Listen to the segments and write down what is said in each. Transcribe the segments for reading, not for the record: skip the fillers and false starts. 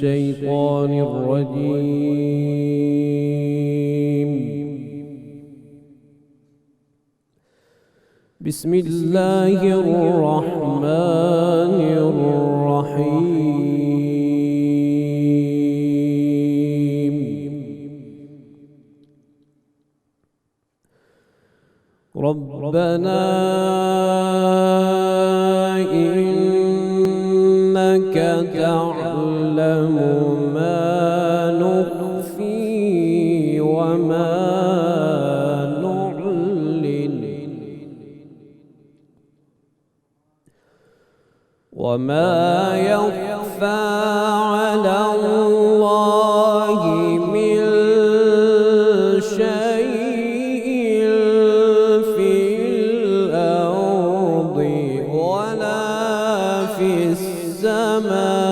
الشيطان الرجيم. بسم الله الرحمن الرحيم. ربنا إنك تعلم ما نخفي وما نعلن وما يخفى على الله من شيء في الأرض ولا في السماء.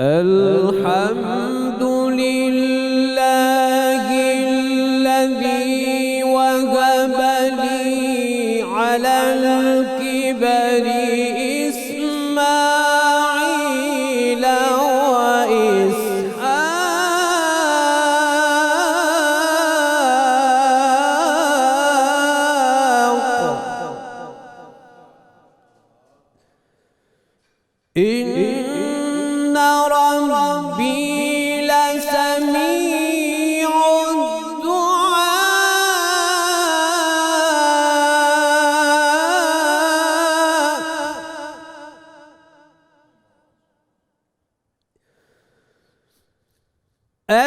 الحمد لله الذي وهب لي على الكبر إسماعيل وإسحاق إن ربي لسميع الدعاء.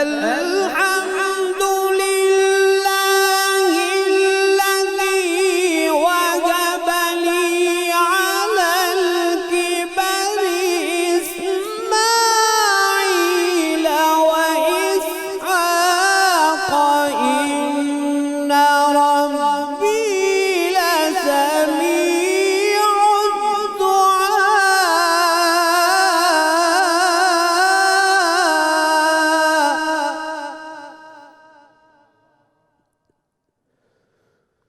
الحمد لله الذي وهب لي على الكبر إسماعيل وإسحاق إن ربي لسميع الدعاء.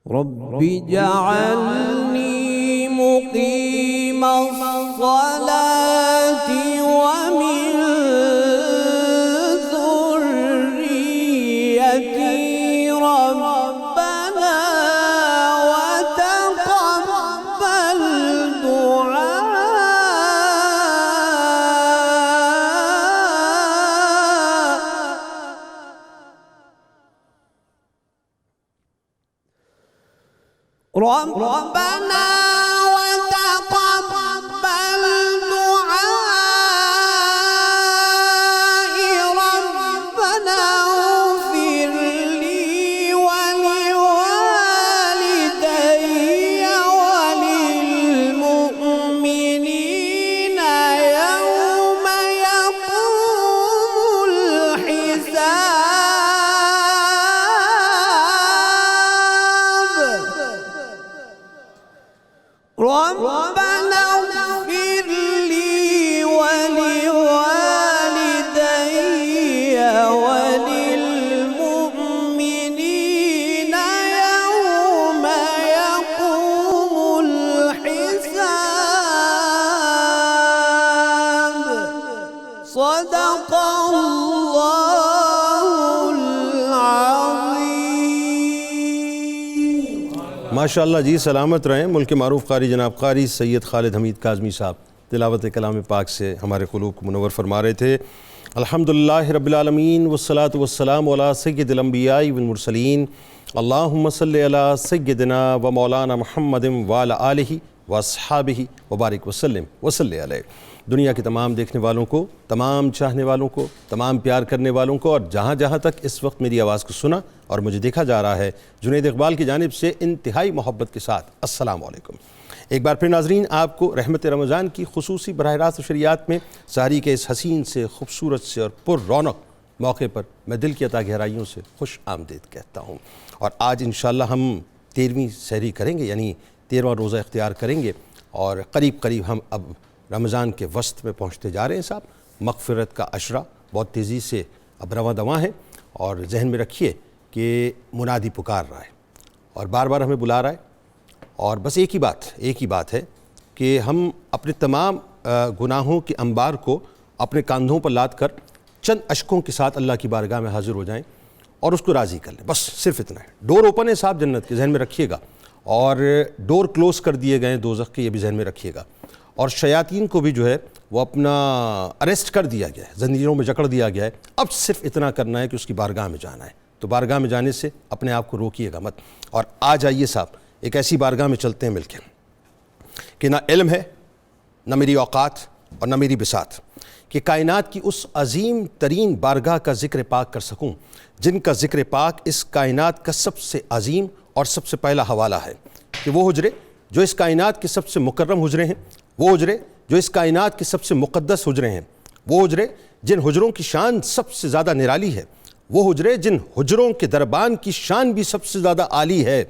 رب اجعلني مقيم الصلاة ومن ذريتي ربنا وتقبل دعاء. ربنا وتقبل دعائي ربنا اغفر لي ولوالدي وللمؤمنين يوم يقوم الحساب. ربنا اغفر لي ولوالدي وللمؤمنين يوم يقوم الحساب. صدق الله العظيم. ماشاءاللہ جی، سلامت رہیں. ملک معروف قاری جناب قاری سید خالد حمید کاظمی صاحب تلاوت کلام پاک سے ہمارے قلوب کو منور فرما رہے تھے. الحمدللہ رب العالمین والصلاة والسلام علی سید الانبیاء والمرسلین. اللہم صلی علی سیدنا و مولانا محمد وعلی آلہ واصحابہ وبارک وسلم وصلی علیہ. دنیا کے تمام دیکھنے والوں کو، تمام چاہنے والوں کو، تمام پیار کرنے والوں کو، اور جہاں جہاں تک اس وقت میری آواز کو سنا اور مجھے دیکھا جا رہا ہے، جنید اقبال کی جانب سے انتہائی محبت کے ساتھ السلام علیکم. ایک بار پھر ناظرین، آپ کو رحمت رمضان کی خصوصی براہ راست شریعت میں سحری کے اس حسین سے، خوبصورت سے اور پر رونق موقع پر میں دل کی عطا گہرائیوں سے خوش آمدید کہتا ہوں. اور آج انشاءاللہ ہم 13ویں سحری کریں گے، یعنی 13واں روزہ اختیار کریں گے، اور قریب قریب ہم اب رمضان کے وسط میں پہنچتے جا رہے ہیں صاحب. مغفرت کا عشرہ بہت تیزی سے اب رواں دواں ہے، اور ذہن میں رکھیے کہ منادی پکار رہا ہے اور بار بار ہمیں بلا رہا ہے، اور بس ایک ہی بات ہے کہ ہم اپنے تمام گناہوں کے انبار کو اپنے کاندھوں پر لاد کر چند اشکوں کے ساتھ اللہ کی بارگاہ میں حاضر ہو جائیں اور اس کو راضی کر لیں، بس صرف اتنا ہے۔ ڈور اوپن ہے صاحب جنت کے، ذہن میں رکھیے گا، اور ڈور کلوز کر دیے گئے ہیں دوزخ کے، یہ بھی ذہن میں رکھیے گا، اور شیاطین کو بھی جو ہے وہ اپنا اریسٹ کر دیا گیا ہے، زنجیروں میں جکڑ دیا گیا ہے۔ اب صرف اتنا کرنا ہے کہ اس کی بارگاہ میں جانا ہے، تو بارگاہ میں جانے سے اپنے آپ کو روکیے گا مت۔ اور آج آئیے صاحب ایک ایسی بارگاہ میں چلتے ہیں مل کے کہ نہ علم ہے، نہ میری اوقات اور نہ میری بساط کہ کائنات کی اس عظیم ترین بارگاہ کا ذکر پاک کر سکوں جن کا ذکر پاک اس کائنات کا سب سے عظیم اور سب سے پہلا حوالہ ہے، کہ وہ حجرے جو اس کائنات کے سب سے مکرم حجرے ہیں، وہ حجرے جو اس کائنات کے سب سے مقدس حجرے ہیں، وہ حجرے جن حجروں کی شان سب سے زیادہ نرالی ہے، وہ حجرے جن حجروں کے دربان کی شان بھی سب سے زیادہ عالی ہے،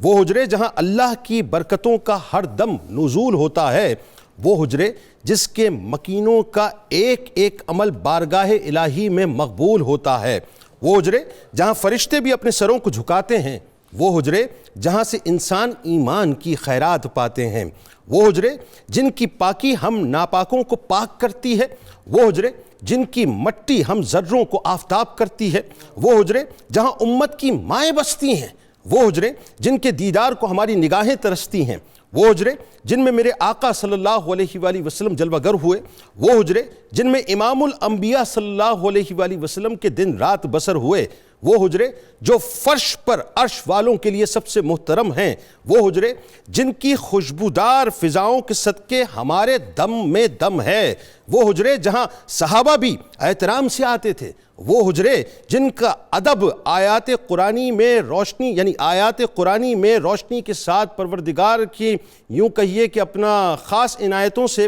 وہ حجرے جہاں اللہ کی برکتوں کا ہر دم نزول ہوتا ہے، وہ حجرے جس کے مکینوں کا ایک ایک عمل بارگاہ الہی میں مقبول ہوتا ہے، وہ حجرے جہاں فرشتے بھی اپنے سروں کو جھکاتے ہیں، وہ حجرے جہاں سے انسان ایمان کی خیرات پاتے ہیں، وہ حجرے جن کی پاکی ہم ناپاکوں کو پاک کرتی ہے، وہ حجرے جن کی مٹی ہم ذروں کو آفتاب کرتی ہے، وہ حجرے جہاں امت کی مائیں بستی ہیں، وہ حجرے جن کے دیدار کو ہماری نگاہیں ترستی ہیں، وہ حجرے جن میں میرے آقا صلی اللہ علیہ وآلہ وسلم جلوہ گر ہوئے، وہ حجرے جن میں امام الانبیاء صلی اللہ علیہ وآلہ وسلم کے دن رات بسر ہوئے، وہ حجرے جو فرش پر عرش والوں کے لیے سب سے محترم ہیں، وہ حجرے جن کی خوشبودار فضاؤں کے صدقے ہمارے دم میں دم ہے، وہ حجرے جہاں صحابہ بھی احترام سے آتے تھے، وہ حجرے جن کا ادب آیات قرآنی میں روشنی، یعنی آیات قرآنی میں روشنی کے ساتھ پروردگار کی یوں کہیے کہ اپنا خاص عنایتوں سے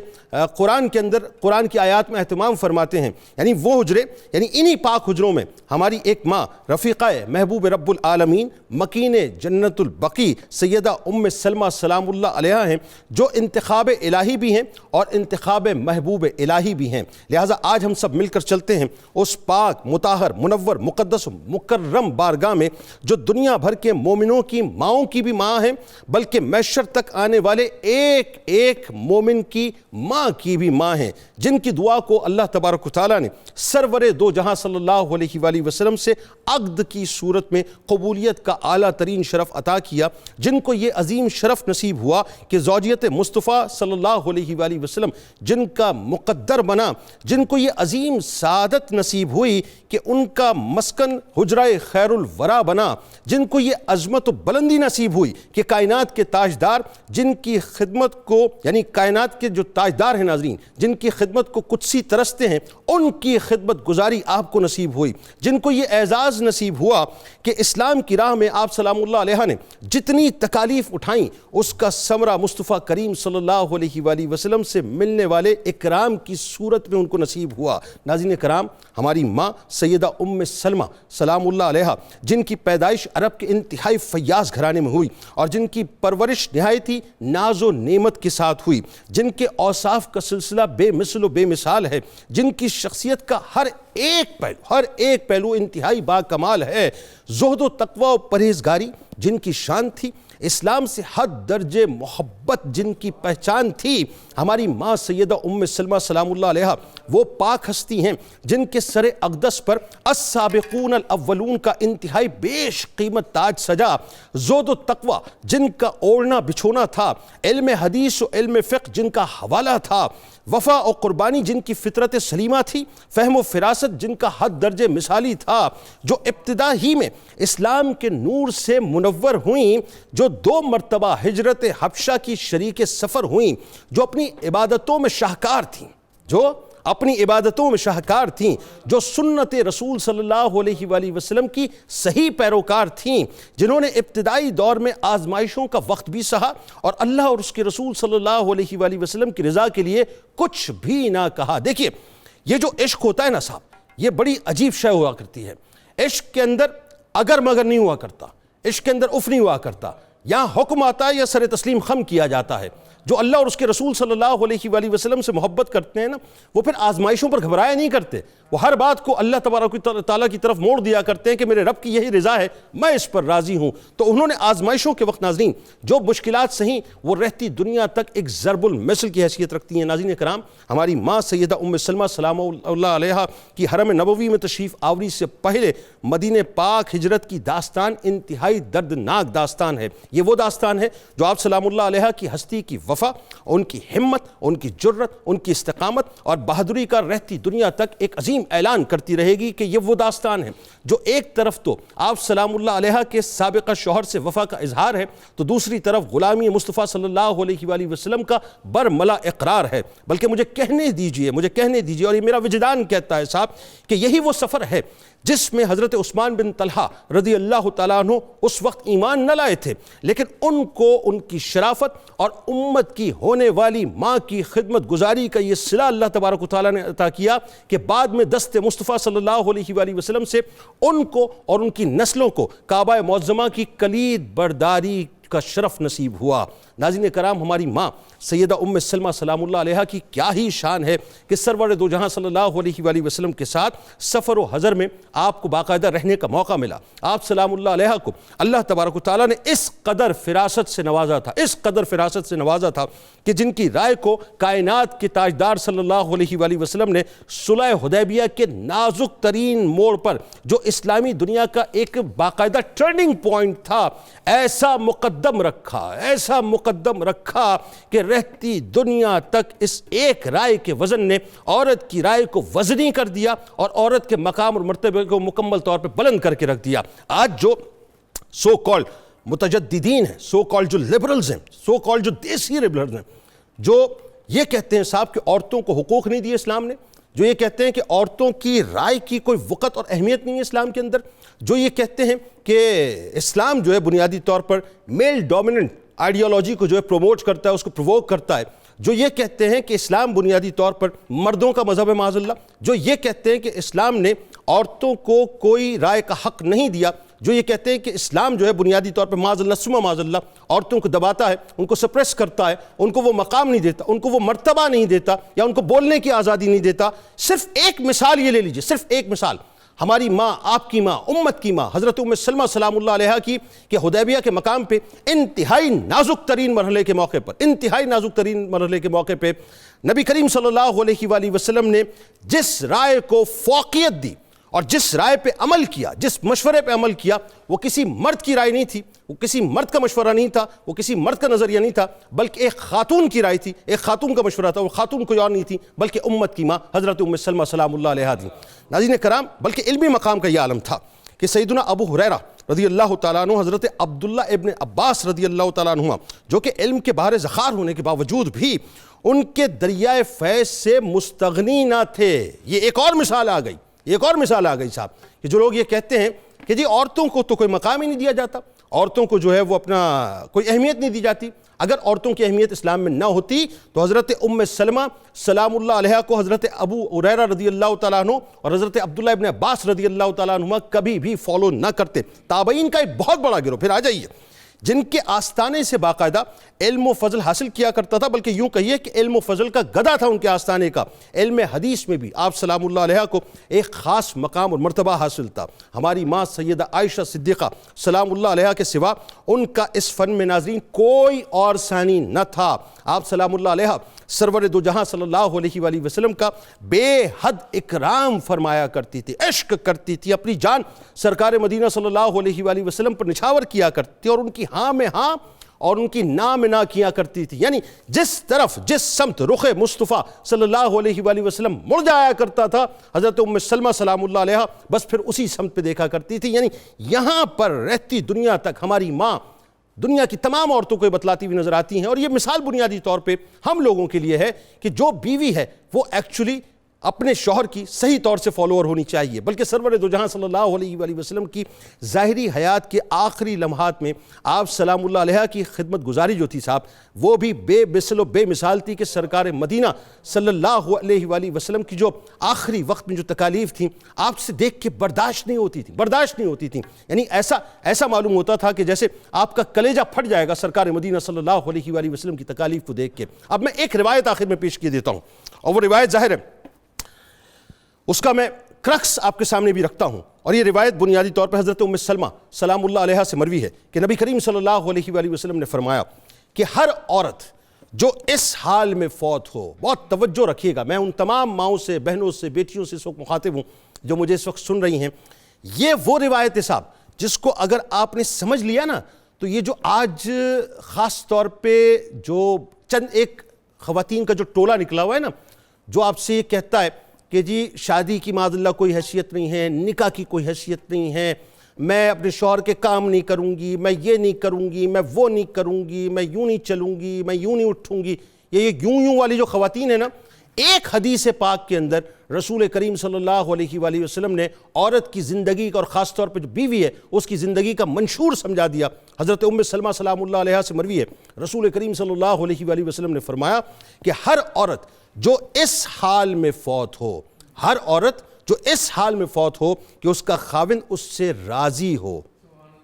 قرآن کے اندر قرآن کی آیات میں اہتمام فرماتے ہیں، یعنی وہ حجرے، یعنی انہی پاک حجروں میں ہماری ایک ماں رفیقہ محبوب رب العالمین مکین جنت البقی سیدہ ام سلمہ سلام اللہ علیہا ہیں، جو انتخاب الہی بھی ہیں اور انتخاب محبوب الہی بھی ہیں۔ لہٰذا آج ہم سب مل کر چلتے ہیں اس پاک مطہر منور مقدس مکرم بارگاہ میں جو دنیا بھر کے مومنوں کی ماؤں کی بھی ماں ہیں، بلکہ محشر تک آنے والے ایک ایک مومن کی ماں کی بھی ماں ہیں، جن کی دعا کو اللہ تبارک و تعالیٰ نے سرور دو جہاں صلی اللہ علیہ وآلہ وسلم سے عقد کی صورت میں قبولیت کا اعلیٰ ترین شرف عطا کیا، جن کو یہ عظیم شرف نصیب ہوا کہ زوجیت مصطفیٰ صلی اللہ علیہ وآلہ وسلم جن کا مقدر بنا، جن کو یہ عظیم سعادت نصیب ہوئی کہ ان کا مسکن حجرہ خیر الورا بنا، جن کو یہ عظمت و بلندی نصیب ہوئی کہ کائنات کے تاجدار جن کی خدمت کو، یعنی کائنات کے جو تاجدار ہیں ناظرین، جن کی خدمت کو قدسی ترستے ہیں، ان کی خدمت گزاری آپ کو نصیب ہوئی، جن کو یہ اعزاز نصیب ہوا کہ اسلام کی راہ میں آپ سلام اللہ علیہ نے جتنی تکالیف اٹھائیں اس کا ثمرہ مصطفیٰ کریم صلی اللہ علیہ وآلہ وسلم سے ملنے والے اکرام کی صورت میں ان کو نصیب ہوا۔ ناظرین کرام، ہماری ماں سیدہ ام سلمہ سلام اللہ علیہا جن کی پیدائش عرب کے انتہائی فیاض گھرانے میں ہوئی اور جن کی پرورش نہایت ہی ناز و نعمت کے ساتھ ہوئی، جن کے اوصاف کا سلسلہ بے مثل و بے مثال ہے، جن کی شخصیت کا ہر ایک پہلو انتہائی با کمال ہے، زہد و تقوی و پرہیزگاری جن کی شان تھی، اسلام سے حد درجے محبت جن کی پہچان تھی، ہماری ماں سیدہ ام سلمہ سلام اللہ علیہا وہ پاک ہستی ہیں جن کے سر اقدس پر السابقون الاولون کا انتہائی بیش قیمت تاج سجا، زہد و تقوی جن کا اوڑھنا بچھونا تھا، علم حدیث و علم فقہ جن کا حوالہ تھا، وفا و قربانی جن کی فطرت سلیمہ تھی، فہم و فراست جن کا حد درجے مثالی تھا، جو ابتدا ہی میں اسلام کے نور سے منور ہوئیں، جو 2 مرتبہ ہجرت حبشہ کی شریک سفر ہوئیں، جو اپنی عبادتوں میں شاہکار تھیں، جو سنت رسول صلی اللہ علیہ وآلہ وسلم کی صحیح پیروکار تھیں، جنہوں نے ابتدائی دور میں آزمائشوں کا وقت بھی سہا اور اللہ اور اس کے رسول صلی اللہ علیہ وآلہ وسلم کی رضا کے لیے کچھ بھی نہ کہا۔ دیکھیے، یہ جو عشق ہوتا ہے نا صاحب، یہ بڑی عجیب شے ہوا کرتی ہے۔ عشق کے اندر اگر مگر نہیں ہوا کرتا، عشق کے اندر اف نہیں ہوا کرتا، یہاں حکم آتا ہے یا سر تسلیم خم کیا جاتا ہے؟ جو اللہ اور اس کے رسول صلی اللہ علیہ وآلہ وسلم سے محبت کرتے ہیں نا، وہ پھر آزمائشوں پر گھبرایا نہیں کرتے، وہ ہر بات کو اللہ تبارک و تعالیٰ کی طرف موڑ دیا کرتے ہیں کہ میرے رب کی یہی رضا ہے، میں اس پر راضی ہوں۔ تو انہوں نے آزمائشوں کے وقت ناظرین جو مشکلات سہیں وہ رہتی دنیا تک ایک ضرب المثل کی حیثیت رکھتی ہیں۔ ناظرین کرام، ہماری ماں سیدہ ام سلمہ سلام اللہ علیہا کی حرم نبوی میں تشریف آوری سے پہلے مدینہ پاک ہجرت کی داستان انتہائی دردناک داستان ہے۔ یہ وہ داستان ہے جو آپ سلام اللہ علیہا کی ہستی کی وفا، ان کی ہمت، ان کی جرت، ان کی استقامت اور بہادری کا رہتی دنیا تک ایک عظیم اعلان کرتی رہے گی کہ یہ وہ داستان ہے جو ایک طرف تو آپ سلام اللہ علیہا کے سابقہ شوہر سے وفا کا اظہار ہے، تو دوسری طرف غلامی مصطفیٰ صلی اللہ علیہ وآلہ وسلم کا برملا اقرار ہے۔ بلکہ مجھے کہنے دیجئے اور یہ میرا وجدان کہتا ہے صاحب کہ یہی وہ سفر ہے جس میں حضرت عثمان بن طلحہ رضی اللہ تعالیٰ عنہ اس وقت ایمان نہ لائے تھے، لیکن ان کو ان کی شرافت اور امت کی ہونے والی ماں کی خدمت گزاری کا یہ صلہ اللہ تبارک و تعالیٰ نے عطا کیا کہ بعد میں دست مصطفیٰ صلی اللہ علیہ وآلہ وسلم سے ان کو اور ان کی نسلوں کو کعبہ معظمہ کی کلید برداری کا شرف نصیب ہوا۔ ناظرین کرام، ہماری ماں سیدہ ام سلمہ سلام اللہ علیہا کی کیا ہی شان ہے کہ سرور دو جہاں صلی اللہ علیہ وآلہ وسلم کے ساتھ سفر و حضر میں آپ کو باقاعدہ رہنے کا موقع ملا۔ آپ سلام اللہ علیہا کو اللہ تبارک و تعالیٰ نے اس قدر فراست سے نوازا تھا کہ جن کی رائے کو کائنات کے تاجدار صلی اللہ علیہ وآلہ وسلم نے صلح حدیبیہ کے نازک ترین موڑ پر، جو اسلامی دنیا کا ایک باقاعدہ ٹرننگ پوائنٹ تھا، ایسا مقدم رکھا کہ رہتی دنیا تک اس ایک رائے کے وزن نے عورت کی رائے کو وزنی کر دیا اور عورت کے مقام اور مرتبے کو مکمل طور پر بلند کر کے رکھ دیا۔ آج جو سو کالڈ متجددین ہیں، سو کالڈ جو لبرلز ہیں، سو کالڈ جو دیسی لبرلز ہیں، جو یہ کہتے ہیں صاحب کہ عورتوں کو حقوق نہیں دیے اسلام نے، جو یہ کہتے ہیں کہ عورتوں کی رائے کی کوئی وقت اور اہمیت نہیں ہے اسلام کے اندر، جو یہ کہتے ہیں کہ اسلام جو ہے بنیادی طور پر میل ڈومیننٹ آئیڈیالوجی کو جو ہے پروموٹ کرتا ہے، اس کو پرووک کرتا ہے، جو یہ کہتے ہیں کہ اسلام بنیادی طور پر مردوں کا مذہب ہے معاذ اللہ، جو یہ کہتے ہیں کہ اسلام نے عورتوں کو کوئی رائے کا حق نہیں دیا، جو یہ کہتے ہیں کہ اسلام جو ہے بنیادی طور پر معاذ اللہ ثم معاذ اللہ عورتوں کو دباتا ہے، ان کو سپریس کرتا ہے، ان کو وہ مقام نہیں دیتا، ان کو وہ مرتبہ نہیں دیتا، یا ان کو بولنے کی آزادی نہیں دیتا۔ صرف ایک مثال یہ لے لیجئے، صرف ایک مثال، ہماری ماں، آپ کی ماں، امت کی ماں حضرت ام سلمہ سلام اللہ علیہا کی کہ حدیبیہ کے مقام پہ انتہائی نازک ترین مرحلے کے موقع پہ نبی کریم صلی اللہ علیہ وآلہ وسلم نے جس رائے کو فوقیت دی اور جس رائے پہ عمل کیا، جس مشورے پہ عمل کیا، وہ کسی مرد کی رائے نہیں تھی، وہ کسی مرد کا مشورہ نہیں تھا، وہ کسی مرد کا نظریہ نہیں تھا، بلکہ ایک خاتون کی رائے تھی، ایک خاتون کا مشورہ تھا، وہ خاتون کوئی اور نہیں تھی بلکہ امت کی ماں حضرت ام سلمہ سلام اللہ علیہا تھی۔ ناظرین کرام، بلکہ علمی مقام کا یہ عالم تھا کہ سیدنا ابو ہریرہ رضی اللہ تعالیٰ عنہ، حضرت عبداللہ ابن عباس رضی اللہ تعالیٰ عنہ، جو کہ علم کے بحر ذخار ہونے کے باوجود بھی ان کے دریائے فیض سے مستغنی نہ تھے۔ یہ ایک اور مثال آ گئی صاحب کہ جو لوگ یہ کہتے ہیں کہ جی عورتوں کو تو کوئی مقام ہی نہیں دیا جاتا، عورتوں کو جو ہے وہ اپنا کوئی اہمیت نہیں دی جاتی۔ اگر عورتوں کی اہمیت اسلام میں نہ ہوتی تو حضرت ام سلمہ سلام اللہ علیہا کو حضرت ابو ہریرہ رضی اللہ تعالیٰ عنہ اور حضرت عبداللہ ابن عباس رضی اللہ تعالیٰ عنہ کبھی بھی فالو نہ کرتے۔ تابعین کا ایک بہت بڑا گروہ، پھر آ جائیے، جن کے آستانے سے باقاعدہ علم و فضل حاصل کیا کرتا تھا، بلکہ یوں کہیے کہ علم و فضل کا گدھا تھا ان کے آستانے کا۔ علم حدیث میں بھی آپ سلام اللہ علیہا کو ایک خاص مقام اور مرتبہ حاصل تھا۔ ہماری ماں سیدہ عائشہ صدیقہ سلام اللہ علیہا کے سوا ان کا اس فن میں ناظرین کوئی اور ثانی نہ تھا۔ آپ سلام اللہ علیہا سرور دو جہاں صلی اللہ علیہ وآلہ وسلم کا بے حد اکرام فرمایا کرتی تھی، عشق کرتی تھی، اپنی جان سرکار مدینہ صلی اللہ علیہ وآلہ وسلم پر نچھاور کیا کرتی تھی، اور ان کی ہاں میں ہاں اور ان کی نا میں نا کیا کرتی تھی۔ یعنی جس سمت رخ مصطفیٰ صلی اللہ علیہ وآلہ وسلم مڑ جایا کرتا تھا، حضرت ام سلمہ سلام اللہ علیہا بس پھر اسی سمت پہ دیکھا کرتی تھی۔ یعنی یہاں پر رہتی دنیا تک ہماری ماں دنیا کی تمام عورتوں کو بتلاتی ہوئی نظر آتی ہیں، اور یہ مثال بنیادی طور پہ ہم لوگوں کے لیے ہے کہ جو بیوی ہے وہ ایکچولی اپنے شوہر کی صحیح طور سے فالوور ہونی چاہیے، بلکہ سرور دو جہاں صلی اللہ علیہ وآلہ وسلم کی ظاہری حیات کے آخری لمحات میں آپ سلام اللہ علیہ کی خدمت گزاری جو تھی صاحب، وہ بھی بے مثل و بے مثال تھی کہ سرکار مدینہ صلی اللہ علیہ وآلہ وسلم کی جو آخری وقت میں جو تکالیف تھیں آپ سے دیکھ کے برداشت نہیں ہوتی تھیں، یعنی ایسا معلوم ہوتا تھا کہ جیسے آپ کا کلیجہ پھٹ جائے گا سرکار مدینہ صلی اللہ علیہ وآلہ وسلم کی تکالیف کو دیکھ کے۔ اب میں ایک روایت آخر میں پیش کیے دیتا ہوں، اور وہ روایت ظاہر ہے اس کا میں کرکس آپ کے سامنے بھی رکھتا ہوں، اور یہ روایت بنیادی طور پر حضرت ام سلمہ سلام اللہ علیہ سے مروی ہے کہ نبی کریم صلی اللہ علیہ وآلہ وسلم نے فرمایا کہ ہر عورت جو اس حال میں فوت ہو، بہت توجہ رکھیے گا، میں ان تمام ماؤں سے، بہنوں سے، بیٹیوں سے اس وقت مخاطب ہوں جو مجھے اس وقت سن رہی ہیں، یہ وہ روایت ہے صاحب جس کو اگر آپ نے سمجھ لیا نا تو یہ جو آج خاص طور پہ جو چند ایک خواتین کا جو ٹولہ نکلا ہوا ہے نا، جو آپ سے یہ کہتا ہے کہ جی شادی کی معاذ اللہ کوئی حیثیت نہیں ہے، نکاح کی کوئی حیثیت نہیں ہے، میں اپنے شوہر کے کام نہیں کروں گی، میں یہ نہیں کروں گی، میں وہ نہیں کروں گی، میں یوں نہیں چلوں گی، میں یوں نہیں اٹھوں گی، یہ یوں والی جو خواتین ہیں نا، ایک حدیث پاک کے اندر رسول کریم صلی اللہ علیہ وآلہ وسلم نے عورت کی زندگی کا، اور خاص طور پہ جو بیوی ہے اس کی زندگی کا منشور سمجھا دیا۔ حضرت ام سلمہ سلام اللہ علیہ سے مروی ہے، رسول کریم صلی اللہ علیہ وآلہ وسلم نے فرمایا کہ ہر عورت جو اس حال میں فوت ہو، ہر عورت جو اس حال میں فوت ہو کہ اس کا خاوند اس سے راضی ہو،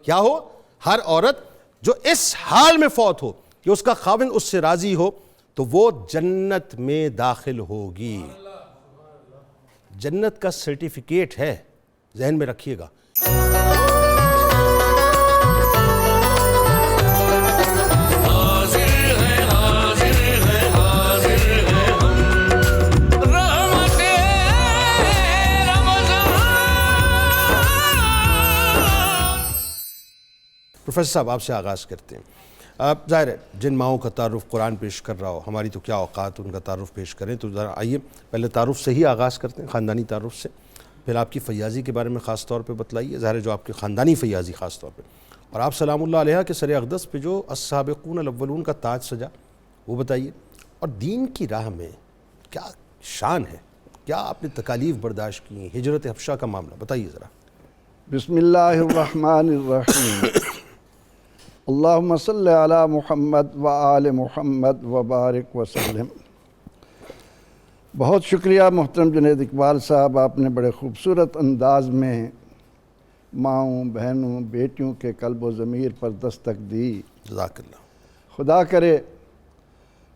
کیا ہو؟ ہر عورت جو اس حال میں فوت ہو کہ اس کا خاوند اس سے راضی ہو تو وہ جنت میں داخل ہوگی۔ جنت کا سرٹیفکیٹ ہے، ذہن میں رکھیے گا۔ پروفیسر صاحب آپ سے آغاز کرتے ہیں۔ ظاہر ہے جن ماؤں کا تعارف قرآن پیش کر رہا ہو، ہماری تو کیا اوقات ان کا تعارف پیش کریں، تو ذرا آئیے پہلے تعارف سے ہی آغاز کرتے ہیں، خاندانی تعارف سے، پھر آپ کی فیاضی کے بارے میں خاص طور پہ بتلائیے، ظاہر ہے جو آپ کی خاندانی فیاضی خاص طور پہ، اور آپ سلام اللہ علیہ کے سر اقدس پہ جو السابقون الاولون کا تاج سجا وہ بتائیے، اور دین کی راہ میں کیا شان ہے، کیا آپ نے تکالیف برداشت کی، ہجرت حبشہ کا معاملہ بتائیے ذرا۔ بسم اللہ الرحمن الرحیم، اللہم صلی علی محمد و آل محمد و بارک وسلم۔ بہت شکریہ محترم جنید اقبال صاحب، آپ نے بڑے خوبصورت انداز میں ماؤں، بہنوں، بیٹیوں کے قلب و ضمیر پر دستک دی۔ جزاک اللہ۔ خدا کرے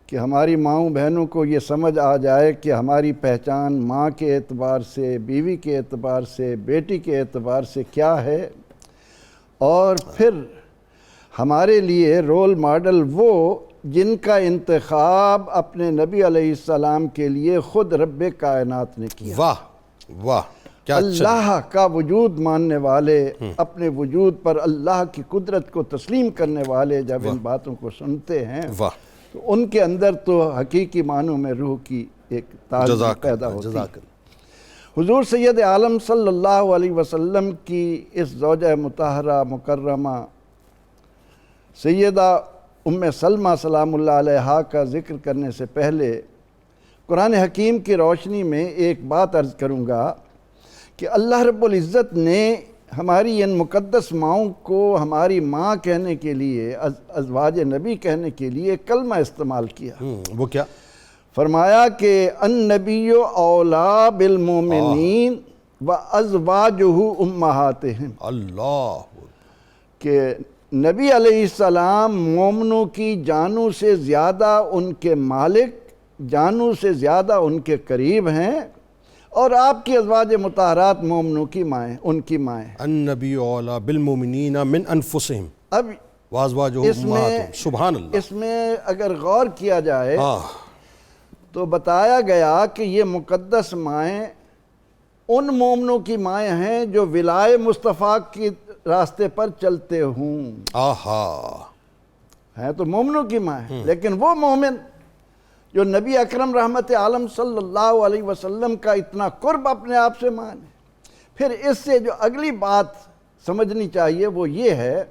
کہ ہماری ماؤں بہنوں کو یہ سمجھ آ جائے کہ ہماری پہچان ماں کے اعتبار سے، بیوی کے اعتبار سے، بیٹی کے اعتبار سے کیا ہے، اور پھر ہمارے لیے رول ماڈل وہ جن کا انتخاب اپنے نبی علیہ السلام کے لیے خود رب کائنات نے کیا۔ واہ واہ، کیا اللہ کا وجود ماننے والے، اپنے وجود پر اللہ کی قدرت کو تسلیم کرنے والے جب ان باتوں کو سنتے ہیں تو ان کے اندر تو حقیقی معنوں میں روح کی ایک تازگی پیدا ہوتی ہے۔ حضور سید عالم صلی اللہ علیہ وسلم کی اس زوجہ مطہرہ مکرمہ سیدہ ام سلمہ سلام اللہ علیہا کا ذکر کرنے سے پہلے قرآن حکیم کی روشنی میں ایک بات عرض کروں گا کہ اللہ رب العزت نے ہماری ان مقدس ماؤں کو ہماری ماں کہنے کے لیے، ازواج نبی کہنے کے لیے کلمہ استعمال کیا۔ وہ کیا؟ فرمایا کہ النبی اولا بالمومنین و ازواجہ امہاتہم، اللہ، کہ نبی علیہ السلام مومنوں کی جانوں سے زیادہ ان کے مالک، جانوں سے زیادہ ان کے قریب ہیں، اور آپ کی ازواج مطہرات مومنوں کی مائیں، ان کی مائیں۔ النبی اولا بالمؤمنین من انفسہم اب وازواجہ امہاتہم، سبحان اللہ۔ اس میں اگر غور کیا جائے تو بتایا گیا کہ یہ مقدس مائیں ان مومنوں کی مائیں ہیں جو ولائے مصطفیٰ کی راستے پر چلتے ہوں۔ ہیں تو مومنوں کی مائیں، لیکن وہ مومن جو نبی اکرم رحمت عالم صلی اللہ علیہ وسلم کا اتنا قرب اپنے آپ سے مانے۔ پھر اس سے جو اگلی بات سمجھنی چاہیے وہ یہ ہے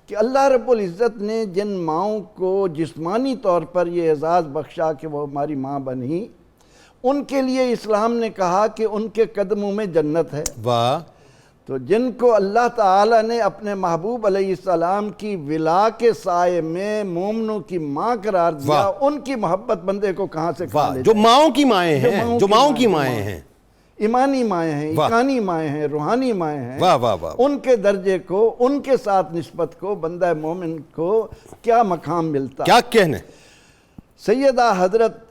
کہ اللہ رب العزت نے جن ماؤں کو جسمانی طور پر یہ اعزاز بخشا کہ وہ ہماری ماں بنی، ان کے لیے اسلام نے کہا کہ ان کے قدموں میں جنت ہے۔ واہ، تو جن کو اللہ تعالیٰ نے اپنے محبوب علیہ السلام کی ولا کے سائے میں مومنوں کی ماں قرار دیا، ان کی محبت بندے کو کہاں سے کھا لے جو ماؤں کی مائیں ہیں، جو ماؤں کی مائیں ہیں، ایمانی مائیں ہیں، ایقانی مائیں ہیں، روحانی مائیں ہیں، واہ واہ واہ، ان کے درجے کو، ان کے ساتھ نسبت کو بندہ مومن کو کیا مقام ملتا۔ کیا کہنے۔ سیدہ حضرت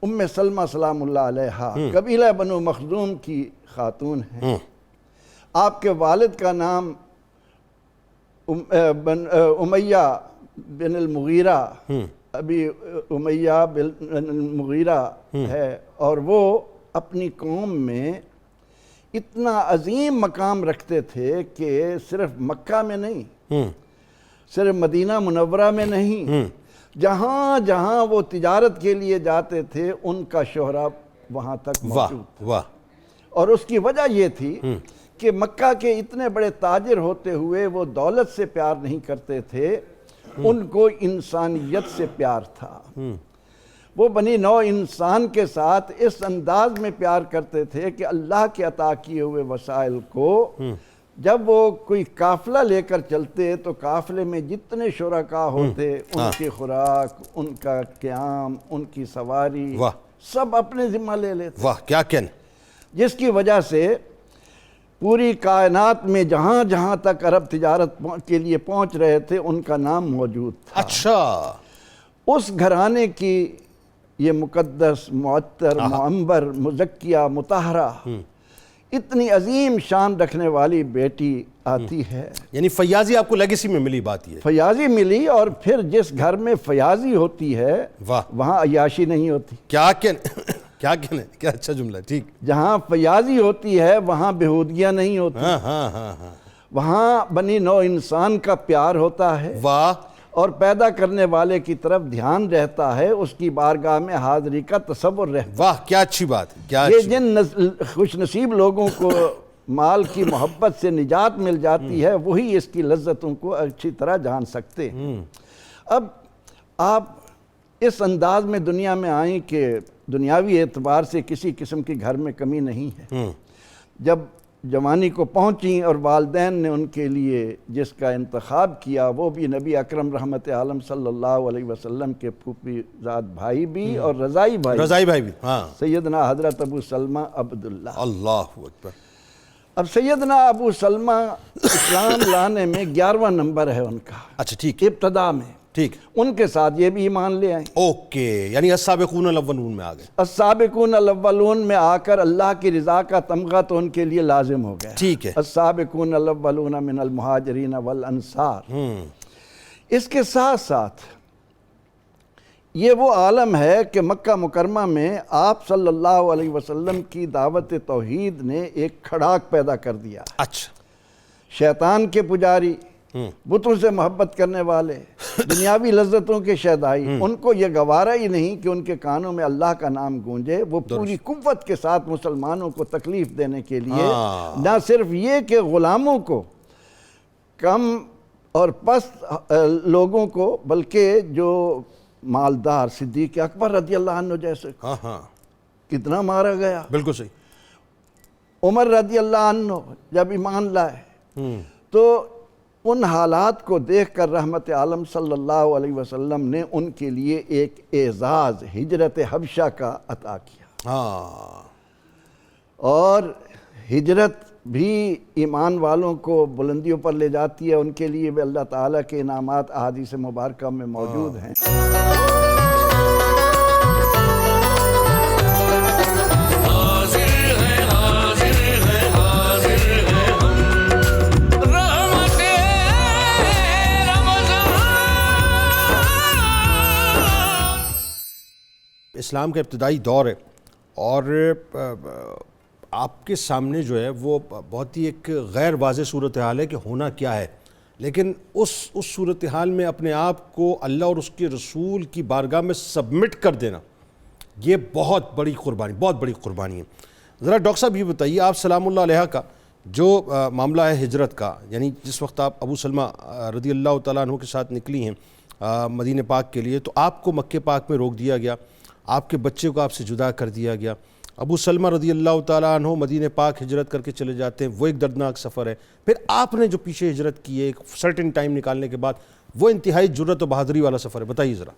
ام سلمہ سلام اللہ علیہا قبیلہ بنو مخزوم کی خاتون ہیں۔ آپ کے والد کا نام امیہ بن المغیرہ، ابھی امیہ بن المغیرہ ہے، اور وہ اپنی قوم میں اتنا عظیم مقام رکھتے تھے کہ صرف مکہ میں نہیں، صرف مدینہ منورہ میں نہیں، جہاں جہاں وہ تجارت کے لیے جاتے تھے ان کا شہرہ وہاں تک موجود تھا۔ واہ، اور اس کی وجہ یہ تھی کہ مکہ کے اتنے بڑے تاجر ہوتے ہوئے وہ دولت سے پیار نہیں کرتے تھے، ان کو انسانیت سے پیار تھا۔ وہ بنی نوع انسان کے ساتھ اس انداز میں پیار کرتے تھے کہ اللہ کے عطا کیے ہوئے وسائل کو جب وہ کوئی قافلہ لے کر چلتے تو قافلے میں جتنے شرکاء ہوتے، ان کی خوراک، ان کا قیام، ان کی سواری، سب اپنے ذمہ لے لیتے۔ واہ، کیا کہنے۔ جس کی وجہ سے پوری کائنات میں جہاں جہاں تک عرب تجارت کے لیے پہنچ رہے تھے ان کا نام موجود تھا۔ اچھا، اس گھرانے کی یہ مقدس، معطر، معمبر، مزکیہ، مطہرہ، اتنی عظیم شان رکھنے والی بیٹی آتی ہے۔ یعنی فیاضی آپ کو لیگیسی میں ملی بات یہ؟ فیاضی ملی، اور پھر جس گھر میں فیاضی ہوتی ہے وہاں عیاشی نہیں ہوتی۔ کیا کہنے، کیا کہنے، کیا اچھا جملہ ہے، ٹھیک۔ جہاں فیاضی ہوتی ہے وہاں بےہودگیاں نہیں ہوتی، وہاں بنی نوع انسان کا پیار ہوتا ہے، واہ، اور پیدا کرنے والے کی طرف دھیان رہتا ہے، اس کی بارگاہ میں حاضری کا تصور رہتا ہے۔ واہ، کیا اچھی بات، کیا یہ جن خوش نصیب لوگوں کو مال کی محبت سے نجات مل جاتی ہے وہی اس کی لذتوں کو اچھی طرح جان سکتے ہیں۔ اب آپ اس انداز میں دنیا میں آئیں کہ دنیاوی اعتبار سے کسی قسم کی گھر میں کمی نہیں ہے۔ جب جوانی کو پہنچیں اور والدین نے ان کے لیے جس کا انتخاب کیا وہ بھی نبی اکرم رحمت عالم صلی اللہ علیہ وسلم کے پھوپھی زاد بھائی بھی اور رضائی بھائی بھی، ہاں، سیدنا حضرت ابو سلمہ عبداللہ۔ اللہ اکبر۔ اب سیدنا ابو سلمہ اسلام لانے میں 11واں نمبر ہے ان کا، اچھا ٹھیک، ابتدا میں، ٹھیک، ان کے ساتھ یہ بھی ایمان لے آئیں۔ اوکے، یعنی السابقون الاولون میں آ گئے۔ السابقون الاولون میں آ کر اللہ کی رضا کا تمغہ تو ان کے لیے لازم ہو گیا، ٹھیک ہے۔ السابقون الاولون من المہاجرین والانصار۔ اس کے ساتھ ساتھ یہ وہ عالم ہے کہ مکہ مکرمہ میں آپ صلی اللہ علیہ وسلم کی دعوت توحید نے ایک کھڑاک پیدا کر دیا۔ اچھا، شیطان کے پجاری، بتوں سے محبت کرنے والے، دنیاوی لذتوں کے شیدائی، ان کو یہ گوارا ہی نہیں کہ ان کے کانوں میں اللہ کا نام گونجے۔ وہ پوری قوت کے ساتھ مسلمانوں کو تکلیف دینے کے لیے نہ صرف یہ کہ غلاموں کو، کم اور پست لوگوں کو، بلکہ جو مالدار، صدیق اکبر رضی اللہ عنہ جیسے کتنا مارا گیا، بالکل صحیح۔ عمر رضی اللہ عنہ جب ایمان لائے تو ان حالات کو دیکھ کر رحمت عالم صلی اللہ علیہ وسلم نے ان کے لیے ایک اعزاز ہجرت حبشہ کا عطا کیا۔ اور ہجرت بھی ایمان والوں کو بلندیوں پر لے جاتی ہے، ان کے لیے بھی اللہ تعالیٰ کے انعامات احادیث مبارکہ میں موجود ہیں۔ اسلام کا ابتدائی دور ہے اور آپ کے سامنے جو ہے وہ بہت ہی ایک غیر واضح صورتحال ہے کہ ہونا کیا ہے، لیکن اس صورتحال میں اپنے آپ کو اللہ اور اس کے رسول کی بارگاہ میں سبمٹ کر دینا، یہ بہت بڑی قربانی ہے۔ ذرا ڈاکٹر صاحب یہ بتائیے، آپ سلام اللہ علیہ کا جو معاملہ ہے ہجرت کا، یعنی جس وقت آپ ابو سلمہ رضی اللہ تعالیٰ عنہ کے ساتھ نکلی ہیں مدینہ پاک کے لیے، تو آپ کو مکہ پاک میں روک دیا گیا آپ کے بچے کو آپ سے جدا کر دیا گیا. ابو سلمہ رضی اللہ تعالیٰ عنہ مدینہ پاک ہجرت کر کے چلے جاتے ہیں, وہ ایک دردناک سفر ہے. پھر آپ نے جو پیچھے ہجرت کی ہے ایک سرٹن ٹائم نکالنے کے بعد, وہ انتہائی جرأت و بہادری والا سفر ہے, بتائیے ذرا.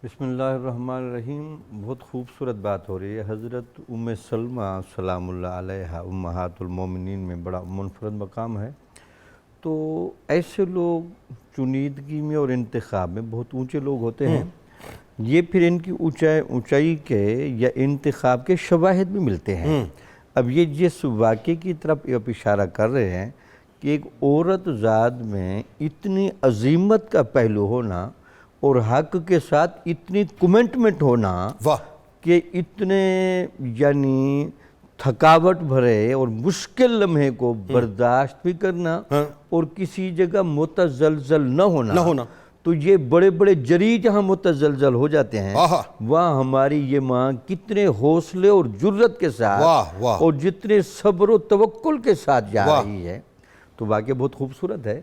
بسم اللہ الرحمن الرحیم. بہت خوبصورت بات ہو رہی ہے. حضرت ام سلمہ سلام اللہ علیہا امہات المومنین میں بڑا منفرد مقام ہے. تو ایسے لوگ چنیدگی میں اور انتخاب میں بہت اونچے لوگ ہوتے ہیں. یہ پھر ان کی اونچائی کے یا انتخاب کے شواہد بھی ملتے ہیں. اب یہ جس واقعے کی طرف آپ اشارہ کر رہے ہیں کہ ایک عورت ذات میں اتنی عظیمت کا پہلو ہونا اور حق کے ساتھ اتنی کمٹمنٹ ہونا کہ اتنے یعنی تھکاوٹ بھرے اور مشکل لمحے کو برداشت بھی کرنا اور کسی جگہ متزلزل نہ ہونا, تو یہ بڑے بڑے جری جہاں متزلزل ہو جاتے ہیں وہاں ہماری یہ ماں کتنے حوصلے اور جرت کے ساتھ اور جتنے صبر و توکل کے ساتھ جا رہی ہے. تو واقعہ بہت خوبصورت ہے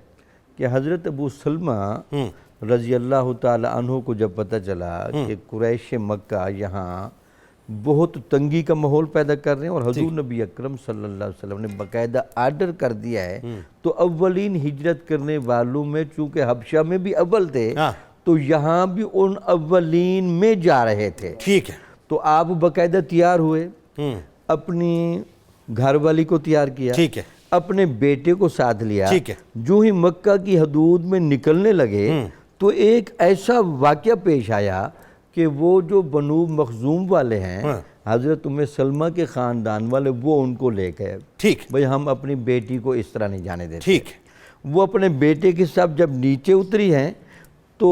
کہ حضرت ابو سلمہ رضی اللہ تعالی عنہ کو جب پتہ چلا کہ قریش مکہ یہاں بہت تنگی کا ماحول پیدا کر رہے ہیں اور حضور نبی اکرم صلی اللہ علیہ وسلم نے باقاعدہ آرڈر کر دیا ہے, تو اولین ہجرت کرنے والوں میں چونکہ حبشہ میں بھی اول تھے تو یہاں بھی ان اولین میں جا رہے تھے. ٹھیک ہے. تو آپ باقاعدہ تیار ہوئے, اپنی گھر والی کو تیار کیا, ٹھیک ہے, اپنے بیٹے کو ساتھ لیا. ٹھیک ہے. جو ہی مکہ کی حدود میں نکلنے لگے تو ایک ایسا واقعہ پیش آیا کہ وہ جو بنو مخزوم والے ہیں حضرت ام سلمہ کے خاندان والے, وہ ان کو لے گئے. ٹھیک. بھئی ہم اپنی بیٹی کو اس طرح نہیں جانے دیتے. ٹھیک. وہ اپنے بیٹے کے ساتھ جب نیچے اتری ہیں تو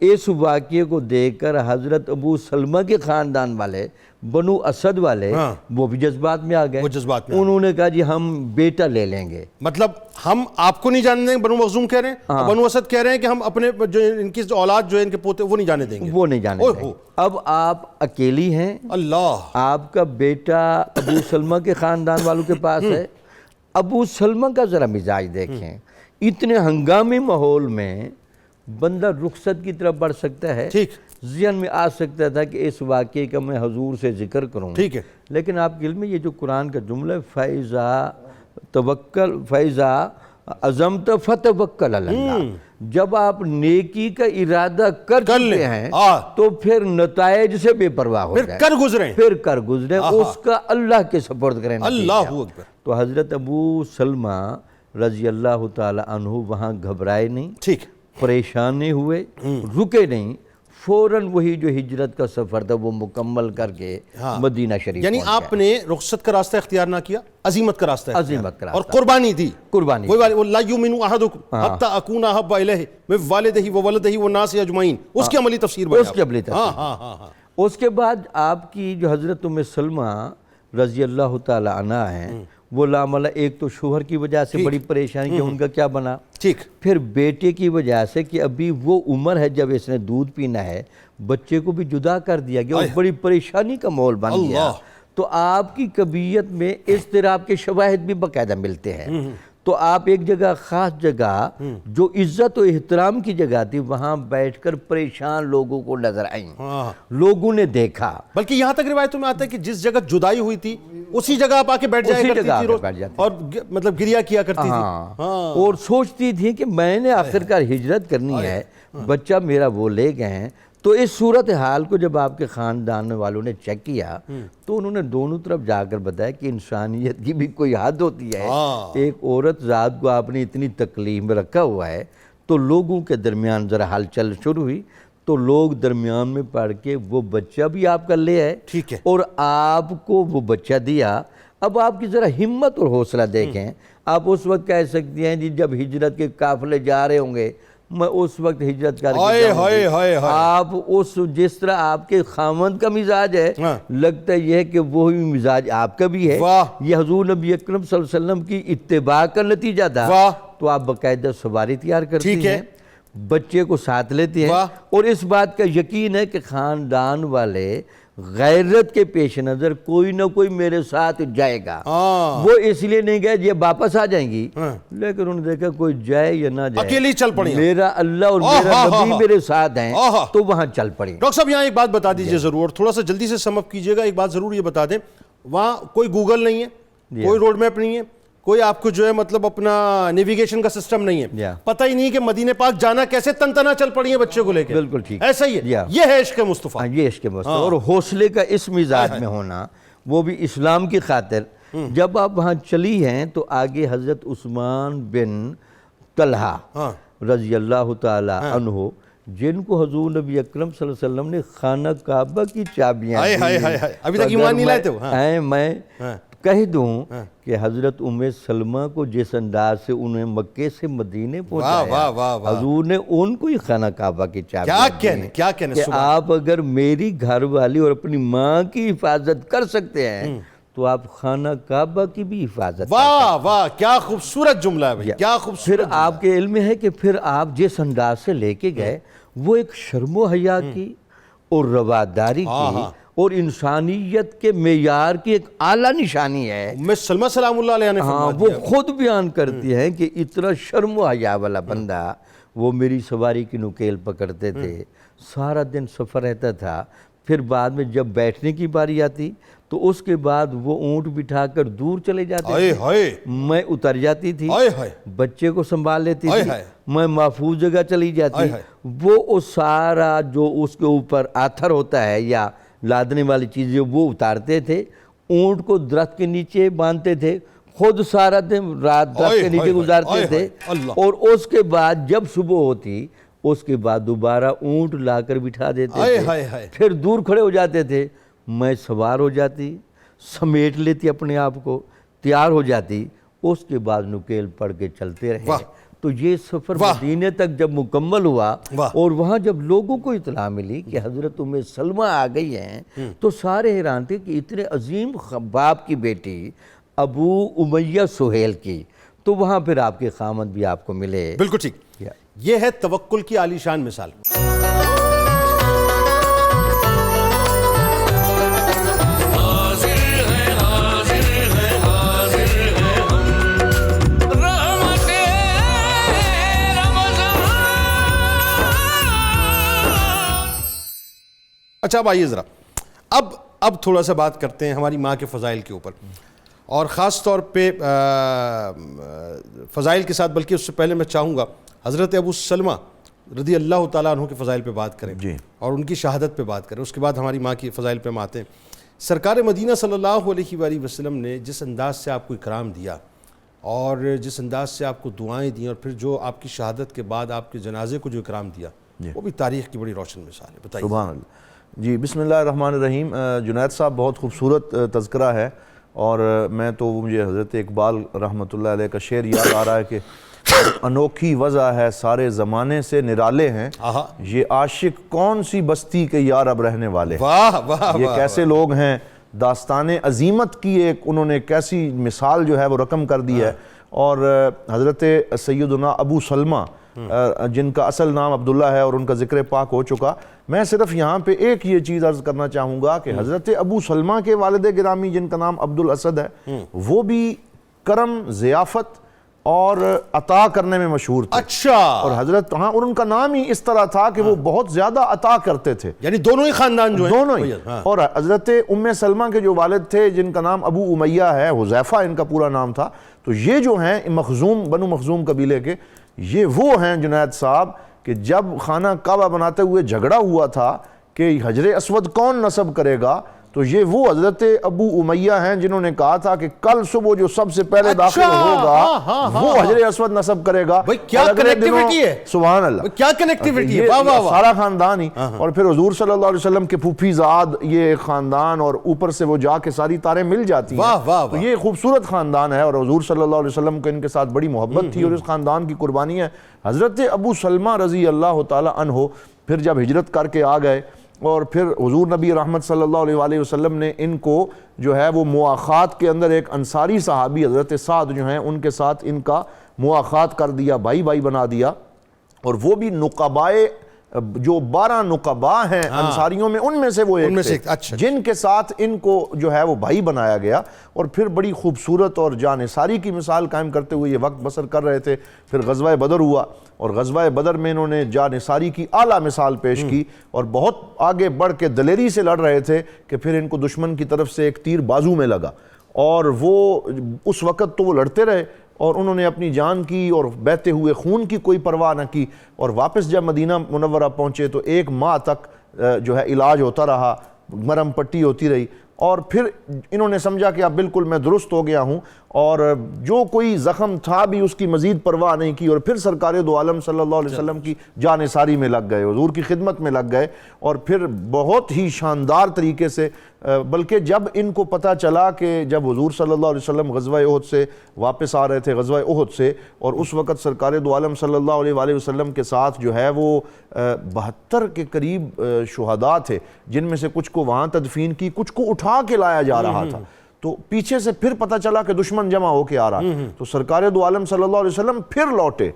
اس واقعے کو دیکھ کر حضرت ابو سلمہ کے خاندان والے بنو اسد والے وہ بھی جذبات میں آ گئے. انہوں نے کہا جی ہم بیٹا لے لیں گے. مطلب ہم آپ کو نہیں جانے دیں گے, بنو مخزوم کہہ رہے ہیں, بنو اسد کہہ رہے ہیں کہ ہم اپنے جو ان کی اولاد جو ہے ان کے پوتے وہ نہیں جانے دیں گے. وہ نہیں جانے دیں گے. اب آپ اکیلی ہیں, اللہ, آپ کا بیٹا ابو سلمہ کے خاندان والوں کے پاس ہے. ابو سلمہ کا ذرا مزاج دیکھیں, اتنے ہنگامی ماحول میں بندہ رخصت کی طرف بڑھ سکتا ہے. ٹھیک. ذہن میں آ سکتا تھا کہ اس واقعے کا میں حضور سے ذکر کروں. ٹھیک ہے. لیکن آپ کے علم میں یہ جو قرآن کا جملہ فَإِذَا عَزَمْتَ فَتَوَكَّلْ عَلَى اللَّهِ, جب آپ نیکی کا ارادہ کر چکے ہیں تو پھر نتائج سے بے پرواہ ہو جائیں, پھر کر گزریں, اس کا اللہ کے سپرد کریں. اللہ اکبر. تو حضرت ابو سلمہ رضی اللہ تعالی عنہ وہاں گھبرائے نہیں, ٹھیک, پریشان نہیں ہوئے, رکے نہیں, فوراً وہی جو ہجرت کا سفر تھا وہ مکمل کر کے مدینہ شریف. یعنی آپ نے رخصت کا راستہ اختیار نہ کیا, عظیمت کا راستہ عظیمت کا راستہ اور قربانی دی. قربانی لا یؤمن احدکم حتی اکون احب الیہ من والدہ وولدہ والناس اجمعین, اس کی عملی تفسیر بیان. اس کی عملی تفسیر. اس کے بعد آپ کی جو حضرت ام سلمہ رضی اللہ تعالی عنہ ہیں وہ لاملہ ایک تو شوہر کی وجہ سے بڑی پریشانی کہ ان کا کیا بنا, ٹھیک, پھر بیٹے کی وجہ سے کہ ابھی وہ عمر ہے جب اس نے دودھ پینا ہے, بچے کو بھی جدا کر دیا گیا اور بڑی پریشانی کا ماحول بن گیا. تو آپ کی کبیت میں اضطراب کے شواہد بھی باقاعدہ ملتے ہیں. تو آپ ایک جگہ خاص جگہ جو عزت و احترام کی جگہ تھی وہاں بیٹھ کر پریشان لوگوں کو نظر آئیں, لوگوں نے دیکھا. بلکہ یہاں تک روایتوں میں آتا ہے کہ جس جگہ جدائی ہوئی تھی اسی جگہ آپ آ کے بیٹھ جایا کرتی تھی اور مطلب گریا کیا کرتی تھی اور سوچتی تھی کہ میں نے آخرکار ہجرت کرنی ہے, بچہ میرا وہ لے گئے ہیں. تو اس صورتحال کو جب آپ کے خاندان والوں نے چیک کیا تو انہوں نے دونوں طرف جا کر بتایا کہ انسانیت کی بھی کوئی حد ہوتی ہے. ایک عورت ذات کو آپ نے اتنی تکلیف میں رکھا ہوا ہے. تو لوگوں کے درمیان ذرا ہلچل شروع ہوئی, تو لوگ درمیان میں پڑھ کے وہ بچہ بھی آپ کا لے آئے, ٹھیک ہے, اور آپ کو وہ بچہ دیا. اب آپ کی ذرا ہمت اور حوصلہ دیکھیں. آپ اس وقت کہہ سکتی ہیں جی جب ہجرت کے قافلے جا رہے ہوں گے میں اس وقت ہجرت کر کے جاؤں گی. آپ اس جس طرح آپ کے خاوند کا مزاج ہے لگتا یہ ہے کہ وہی مزاج آپ کا بھی ہے. یہ حضور نبی اکرم صلی اللہ علیہ وسلم کی اتباع کا نتیجہ تھا. تو آپ باقاعدہ سواری تیار کرتی ہیں, بچے کو ساتھ لیتے ہیں, اور اس بات کا یقین ہے کہ خاندان والے غیرت کے پیش نظر کوئی نہ کوئی میرے ساتھ جائے گا. وہ اس لیے نہیں گئے یہ واپس آ جائیں گی, لیکن انہوں نے دیکھا کوئی جائے یا نہ جائے, اکیلی چل پڑی, میرا اللہ اور میرا نبی میرے ساتھ ہیں تو وہاں چل پڑی. ڈاکٹر صاحب یہاں ایک بات بتا دیجئے ضرور, تھوڑا سا جلدی سے سم اپ کیجئے گا. ایک بات ضرور یہ بتا دیں, وہاں کوئی گوگل نہیں ہے, کوئی روڈ میپ نہیں ہے, کوئی آپ کو جو ہے مطلب اپنا نیویگیشن کا سسٹم نہیں ہے, پتہ ہی نہیں کہ مدینہ پاک جانا کیسے, تنتنا چل پڑی ہیں بچے کو لے کے. بالکل ٹھیک, ایسا ہی ہے, یہ ہے عشق مصطفیٰ. یہ عشق مصطفیٰ اور حوصلے کا اس مزاج میں ہونا, وہ بھی اسلام کی خاطر. جب آپ وہاں چلی ہیں تو آگے حضرت عثمان بن طلحہ رضی اللہ تعالی عنہ, جن کو حضور نبی اکرم صلی اللہ علیہ وسلم نے خانہ کعبہ کی چابیاں دی, ابھی تک ایمان نہیں لائے تھے. میں کہہ دوں کہ حضرت سلمہ کو جس انداز سے انہیں مکے سے مدینے پہنچایا, حضور نے ان کو ہی خانہ کعبہ کی چابیاں دی کہ آپ اگر میری گھر والی اور اپنی ماں کی حفاظت کر سکتے ہیں تو آپ خانہ کعبہ کی بھی حفاظت. واہ واہ, کیا خوبصورت جملہ ہے بھائی, کیا خوبصورت. پھر آپ کے علم میں ہے کہ پھر آپ جس انداز سے لے کے گئے وہ ایک شرم و حیا کی اور رواداری کی اور انسانیت کے معیار کی ایک اعلیٰ نشانی ہے. ام سلمہ سلام اللہ علیہ نے فرما وہ خود بیان کرتی ہیں کہ اتنا شرم و حیا والا بندہ, وہ میری سواری کی نکیل پکڑتے تھے, سارا دن سفر رہتا تھا, پھر بعد میں جب بیٹھنے کی باری آتی تو اس کے بعد وہ اونٹ بٹھا کر دور چلے جاتے تھے, میں اتر جاتی تھی, بچے کو سنبھال لیتی تھی, میں محفوظ جگہ چلی جاتی. وہ سارا جو اس کے اوپر آتھر ہوتا ہے یا لادنے والی چیزیں وہ اتارتے تھے, اونٹ کو درخت کے نیچے باندھتے تھے, خود سارا دن رات درخت کے نیچے گزارتے تھے, اور اس کے بعد جب صبح ہوتی اس کے بعد دوبارہ اونٹ لا کر بٹھا دیتے تھے, پھر دور کھڑے ہو جاتے تھے, میں سوار ہو جاتی, سمیٹ لیتی اپنے آپ کو, تیار ہو جاتی, اس کے بعد نکیل پڑھ کے چلتے رہے. تو یہ سفر مدینے تک جب مکمل ہوا اور وہاں جب لوگوں کو اطلاع ملی کہ حضرت ام سلمہ آ گئی ہیں تو سارے حیران تھے کہ اتنے عظیم باپ کی بیٹی ابو امیہ سہیل کی. تو وہاں پھر آپ کے خامد بھی آپ کو ملے. بالکل ٹھیک, یہ ہے توکل کی عالی شان مثال. اچھا اب آئیے ذرا, اب تھوڑا سا بات کرتے ہیں ہماری ماں کے فضائل کے اوپر, اور خاص طور پہ فضائل کے ساتھ, بلکہ اس سے پہلے میں چاہوں گا حضرت ابو سلمہ رضی اللہ تعالیٰ عنہ کے فضائل پہ بات کریں اور ان کی شہادت پہ بات کریں. اس کے بعد ہماری ماں کی فضائل پہ ہم آتے ہیں. سرکار مدینہ صلی اللہ علیہ وآلہ وسلم نے جس انداز سے آپ کو اکرام دیا اور جس انداز سے آپ کو دعائیں دیں, اور پھر جو آپ کی شہادت کے بعد آپ کے جنازے کو جو اکرام دیا, وہ بھی تاریخ کی بڑی روشن مثال ہے. بتائیے. سبحان اللہ. جی بسم اللہ الرحمن الرحیم. جنید صاحب بہت خوبصورت تذکرہ ہے, اور میں تو مجھے حضرت اقبال رحمۃ اللہ علیہ کا شعر یاد آ رہا ہے کہ انوکھی وضع ہے سارے زمانے سے نرالے ہیں, یہ عاشق کون سی بستی کے یار اب رہنے والے. یہ کیسے لوگ ہیں, داستان عظیمت کی ایک انہوں نے کیسی مثال جو ہے وہ رقم کر دی ہے. اور حضرت سیدنا ابو سلمہ جن کا اصل نام عبداللہ ہے اور ان کا ذکر پاک ہو چکا, میں صرف یہاں پہ ایک یہ چیز عرض کرنا چاہوں گا کہ حضرت ابو سلمہ کے والد گرامی جن کا نام عبد الاسد ہے, وہ بھی کرم, ضیافت اور عطا کرنے میں مشہور تھے. اچھا. اور حضرت اور ان کا نام ہی اس طرح تھا کہ وہ بہت زیادہ عطا کرتے تھے, یعنی دونوں ہی خاندان جو ہیں, دونوں ہی. اور حضرت ام سلمہ کے جو والد تھے جن کا نام ابو امیہ ہے, حذیفہ ان کا پورا نام تھا, تو یہ جو ہیں مخزوم, بنو مخزوم قبیلے کے, یہ وہ ہیں جنید صاحب کہ جب خانہ کعبہ بناتے ہوئے جھگڑا ہوا تھا کہ حجر اسود کون نصب کرے گا, تو یہ وہ حضرت ابو امیہ ہیں جنہوں نے کہا تھا کہ کل صبح جو سب سے پہلے داخل ہوگا وہ حجر اسود نصب کرے گا. کیا کنیکٹیویٹی ہے, سبحان اللہ, کیا کنیکٹیویٹی ہے, سارا خاندان ہی. اور پھر حضور صلی اللہ علیہ وسلم کے پھوپھی زاد یہ خاندان, اور اوپر سے وہ جا کے ساری تاریں مل جاتی ہیں. تو یہ خوبصورت خاندان ہے, اور حضور صلی اللہ علیہ وسلم کو ان کے ساتھ بڑی محبت تھی, اور اس خاندان کی قربانی ہے. حضرت ابو سلمہ رضی اللہ تعالی عنہ پھر جب ہجرت کر کے آ گئے, اور پھر حضور نبی رحمت صلی اللہ علیہ وآلہ وسلم نے ان کو جو ہے وہ مواخات کے اندر ایک انصاری صحابی حضرت سعد جو ہیں ان کے ساتھ ان کا مواخات کر دیا, بھائی بھائی بنا دیا, اور وہ بھی نقبائے جو 12 نقباء ہیں انصاریوں میں، ان میں سے وہ ایک تھے، اچھا، جن کے ساتھ ان کو جو ہے وہ بھائی بنایا گیا، اور پھر بڑی خوبصورت اور جانثاری کی مثال قائم کرتے ہوئے یہ وقت بسر کر رہے تھے۔ پھر غزوہ بدر ہوا، اور غزوہ بدر میں انہوں نے جانثاری کی اعلیٰ مثال پیش کی، اور بہت آگے بڑھ کے دلیری سے لڑ رہے تھے کہ پھر ان کو دشمن کی طرف سے ایک تیر بازو میں لگا، اور وہ اس وقت تو وہ لڑتے رہے، اور انہوں نے اپنی جان کی اور بہتے ہوئے خون کی کوئی پرواہ نہ کی، اور واپس جب مدینہ منورہ پہنچے تو 1 ماہ تک جو ہے علاج ہوتا رہا، مرہم پٹی ہوتی رہی، اور پھر انہوں نے سمجھا کہ اب بالکل میں درست ہو گیا ہوں، اور جو کوئی زخم تھا بھی اس کی مزید پرواہ نہیں کی، اور پھر سرکار دو عالم صلی اللہ علیہ وسلم کی جانثاری میں لگ گئے، حضور کی خدمت میں لگ گئے، اور پھر بہت ہی شاندار طریقے سے، بلکہ جب ان کو پتہ چلا کہ جب حضور صلی اللہ علیہ وسلم غزوہ احد سے واپس آ رہے تھے، غزوہ احد سے، اور اس وقت سرکار دو عالم صلی اللہ علیہ وآلہ وسلم کے ساتھ جو ہے وہ 72 کے قریب شہداء تھے، جن میں سے کچھ کو وہاں تدفین کی، کچھ کو اٹھا کے لایا جا رہا تھا، تو پیچھے سے پھر پتہ چلا کہ دشمن جمع ہو کے آ رہا، تو سرکار دو عالم صلی اللہ علیہ وسلم پھر لوٹے،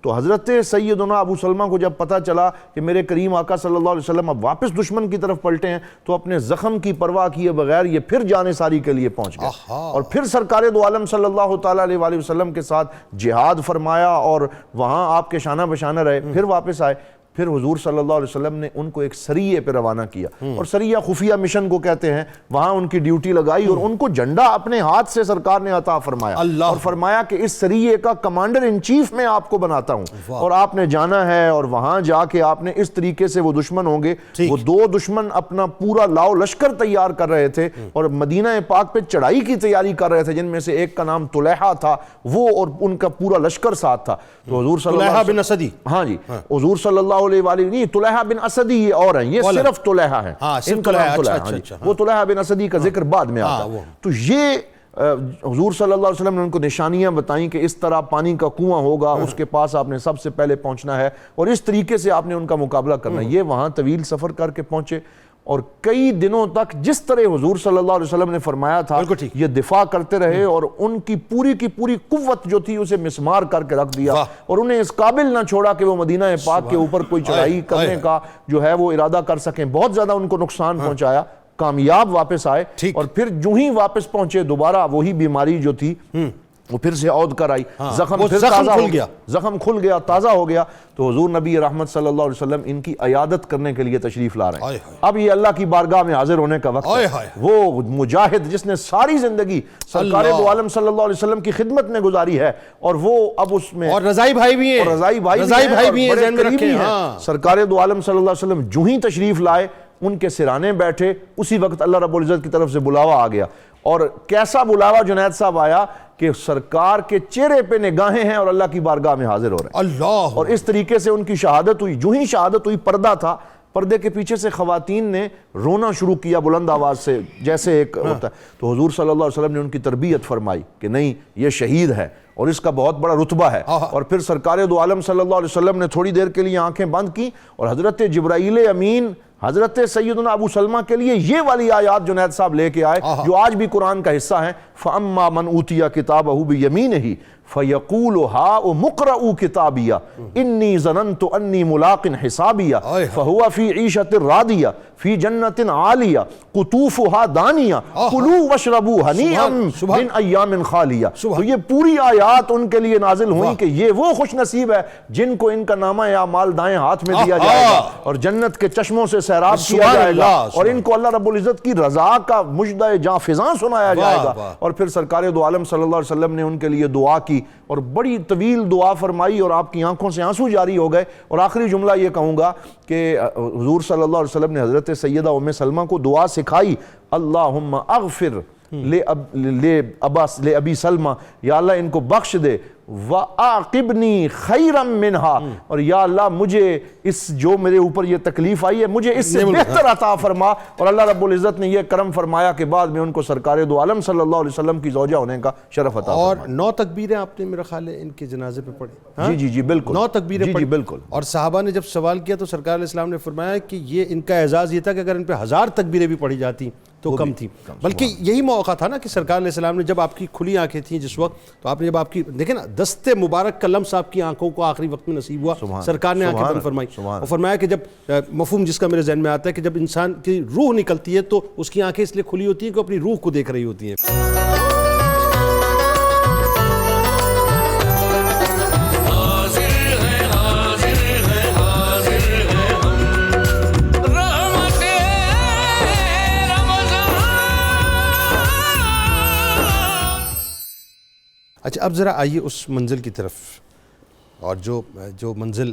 تو حضرت سیدنا ابو سلمہ کو جب پتہ چلا کہ میرے کریم آقا صلی اللہ علیہ وسلم اب واپس دشمن کی طرف پلٹے ہیں، تو اپنے زخم کی پرواہ کیے بغیر یہ پھر جانثاری کے لیے پہنچ گئے، اور پھر سرکار دو عالم صلی اللہ تعالیٰ علیہ وآلہ وسلم کے ساتھ جہاد فرمایا، اور وہاں آپ کے شانہ بشانہ رہے، پھر واپس آئے، پھر حضور صلی اللہ علیہ وسلم نے ان کو ایک سریے پہ روانہ کیا، اور سریہ خفیہ مشن کو کہتے ہیں، وہاں ان کی ڈیوٹی لگائی، اور ان کو جھنڈا اپنے ہاتھ سے سرکار نے عطا فرمایا، اور فرمایا کہ اس سریے کا کمانڈر ان چیف میں آپ کو بناتا ہوں، اور آپ نے جانا ہے، اور وہاں جا کے آپ نے اس طریقے سے وہ دشمن ہوں گے، وہ 2 دشمن اپنا پورا لاؤ لشکر تیار کر رہے تھے، اور مدینہ پاک پہ چڑھائی کی تیاری کر رہے تھے، جن میں سے ایک کا نام طلحہ تھا، وہ اور ان کا پورا لشکر ساتھ تھا، تو حضور صلی اللہ طلحہ بن اسدی، ہاں جی، حضور صلی اللہ علیہ وآلہ نہیں، طلحہ بن اسدی یہ اور ہیں، یہ صرف طلحہ ہیں، ان کا نام طلحہ، وہ طلحہ بن اسدی کا ذکر بعد میں آتا ہے، تو یہ حضور صلی اللہ علیہ وسلم نے ان کو نشانیاں بتائیں کہ اس طرح پانی کا کنواں ہوگا، اس کے پاس آپ نے سب سے پہلے پہنچنا ہے، اور اس طریقے سے آپ نے ان کا مقابلہ کرنا ہے، یہ وہاں طویل سفر کر کے پہنچے، اور کئی دنوں تک جس طرح حضور صلی اللہ علیہ وسلم نے فرمایا تھا یہ دفاع کرتے رہے، اور ان کی پوری قوت جو تھی اسے مسمار کر کے رکھ دیا، اور انہیں اس قابل نہ چھوڑا کہ وہ مدینہ پاک کے اوپر کوئی چڑھائی کرنے کا جو ہے وہ ارادہ کر سکیں، بہت زیادہ ان کو نقصان پہنچایا، کامیاب واپس آئے، اور پھر جو ہی واپس پہنچے دوبارہ وہی بیماری جو تھی وہ پھر سے عود کر آئی، زخم پھر تازہ ہو گیا، زخم کھل گیا، تازہ ہو گیا، تو حضور نبی رحمت صلی اللہ علیہ وسلم ان کی عیادت کرنے کے لیے تشریف لا رہے ہیں، اب یہ اللہ کی بارگاہ میں حاضر ہونے کا وقت ہے، وہ مجاہد جس نے ساری زندگی سرکار دو عالم صلی اللہ علیہ وسلم کی خدمت میں گزاری ہے، اور وہ اب اس میں، اور رضائی بھائی بھی ہیں، رضائی بھائی بھی ہیں، سرکار دو عالم صلی اللہ علیہ وسلم جو ہی تشریف لائے ان کے سرانے بیٹھے، اسی وقت اللہ رب العزت کی طرف سے بلاوا آ گیا، اور کیسا بلاوا جنید صاحب آیا کہ سرکار کے چہرے پہ نگاہیں ہیں اور اللہ کی بارگاہ میں حاضر ہو رہے ہیں، اللہ، اور اس طریقے سے ان کی شہادت ہوئی، جو ہی شہادت ہوئی پردہ تھا، پردے کے پیچھے سے خواتین نے رونا شروع کیا بلند آواز سے، جیسے ایک ہوتا ہے، تو حضور صلی اللہ علیہ وسلم نے ان کی تربیت فرمائی کہ نہیں یہ شہید ہے اور اس کا بہت بڑا رتبہ ہے، اور پھر سرکار دو عالم صلی اللہ علیہ وسلم نے تھوڑی دیر کے لیے آنکھیں بند کی، اور حضرت جبرائیل امین حضرت سیدنا ابو سلمہ کے لیے یہ والی آیات جنید صاحب لے کے آئے جو آج بھی قرآن کا حصہ ہیں، فَأَمَّا مَنْ أُوتِيَ كِتَابَهُ بِيَمِينِهِ فَيَقُولُ هَاؤُ مُقْرَءُ كِتَابِيَهْ إِنِّي ظَنَنْتُ أَنِّي مُلَاقٍ حِسَابِيَهْ فَهُوَ فِي عِيشَةٍ رَاضِيَةٍ فِي جَنَّةٍ عَالِيَةٍ قُطُوفُهَا دَانِيَةٌ كُلُوا وَاشْرَبُوا هَنِيئًا مِنْ أَيَّامٍ خَالِيَةٍ، تو یہ پوری آیات ان کے لیے نازل ہوئیں کہ یہ وہ خوش نصیب ہے جن کو ان کا نامہ اعمال دائیں ہاتھ میں دیا جائے گا، اور جنت کے چشموں سے سیراب کیا جائے گا، اور ان کو اللہ رب العزت کی رضا کا مجدہ جاں فضاں سنایا جائے گا، اور پھر سرکار دو عالم صلی اللہ علیہ وسلم نے ان کے لیے دعا کی، اور بڑی طویل دعا فرمائی، اور آپ کی آنکھوں سے آنسو جاری ہو گئے، اور آخری جملہ یہ کہوں گا کہ حضور صلی اللہ علیہ وسلم نے حضرت سیدہ ام سلمہ کو دعا سکھائی، اللہم اغفر لے ابی سلمہ، یا اللہ ان کو بخش دے، وَآقِبْنِي خَيْرًا مِّنْهَا، اور یا اللہ مجھے اس جو میرے اوپر یہ تکلیف آئی ہے مجھے اس سے بہتر عطا فرما، اور اللہ رب العزت نے یہ کرم فرمایا کہ بعد میں ان کو سرکار دو عالم صلی اللہ علیہ وسلم کی زوجہ ہونے کا شرف عطا فرمایا، اور 9 تکبیریں آپ نے میرا خیال ہے ان کے جنازے پہ پڑھی، جی بالکل 9 تکبیریں پڑھی، بالکل، اور صحابہ نے جب سوال کیا تو سرکار علیہ السلام نے فرمایا کہ یہ ان کا اعزاز یہ تھا کہ اگر ان پہ 1000 تکبیریں بھی پڑھی جاتی تو کم تھی، بلکہ یہی موقع تھا نا کہ سرکار علیہ السلام نے جب آپ کی کھلی آنکھیں تھیں جس وقت، تو آپ نے جب آپ کی دیکھیں نا دست مبارک کا لمس آپ کی آنکھوں کو آخری وقت میں نصیب ہوا. سرکار نے آنکھیں بند فرمائی اور فرمایا کہ جب مفہوم جس کا میرے ذہن میں آتا ہے کہ جب انسان کی روح نکلتی ہے تو اس کی آنکھیں اس لیے کھلی ہوتی ہیں کہ وہ اپنی روح کو دیکھ رہی ہوتی ہیں. اچھا اب ذرا آئیے اس منزل کی طرف, اور جو منزل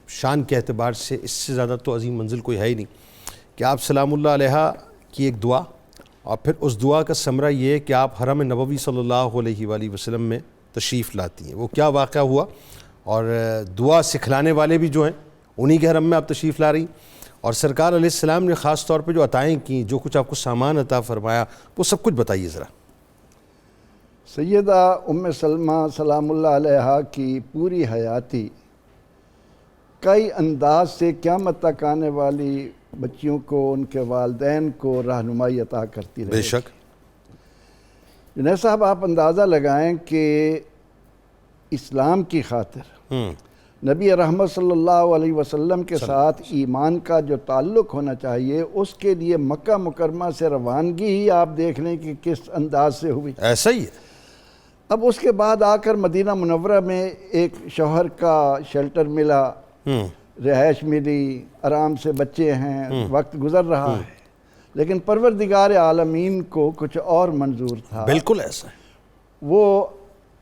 شان کے اعتبار سے اس سے زیادہ تو عظیم منزل کوئی ہے ہی نہیں, کہ آپ سلام اللہ علیہ کی ایک دعا, اور پھر اس دعا کا ثمرہ یہ کہ آپ حرم نبوی صلی اللہ علیہ وآلہ وسلم میں تشریف لاتی ہیں. وہ کیا واقعہ ہوا, اور دعا سکھلانے والے بھی جو ہیں انہی کے حرم میں آپ تشریف لا رہی, اور سرکار علیہ السلام نے خاص طور پہ جو عطائیں کیں, جو کچھ آپ کو سامان عطا فرمایا, وہ سب کچھ بتائیے ذرا. سیدہ ام سلمہ سلام اللہ علیہا کی پوری حیاتی کئی انداز سے قیامت تک آنے والی بچیوں کو, ان کے والدین کو رہنمائی عطا کرتی رہی. بے شک. جنید صاحب آپ اندازہ لگائیں کہ اسلام کی خاطر نبی رحمت صلی اللہ علیہ وسلم کے ساتھ ایمان کا جو تعلق ہونا چاہیے, اس کے لیے مکہ مکرمہ سے روانگی ہی آپ دیکھ لیں کہ کس انداز سے ہوئی. ایسا ہی ہے. اب اس کے بعد آ کر مدینہ منورہ میں ایک شوہر کا شیلٹر ملا, رہائش ملی, آرام سے بچے ہیں, وقت گزر رہا ہے, لیکن پروردگار عالمین کو کچھ اور منظور تھا. بالکل ایسا ہے. وہ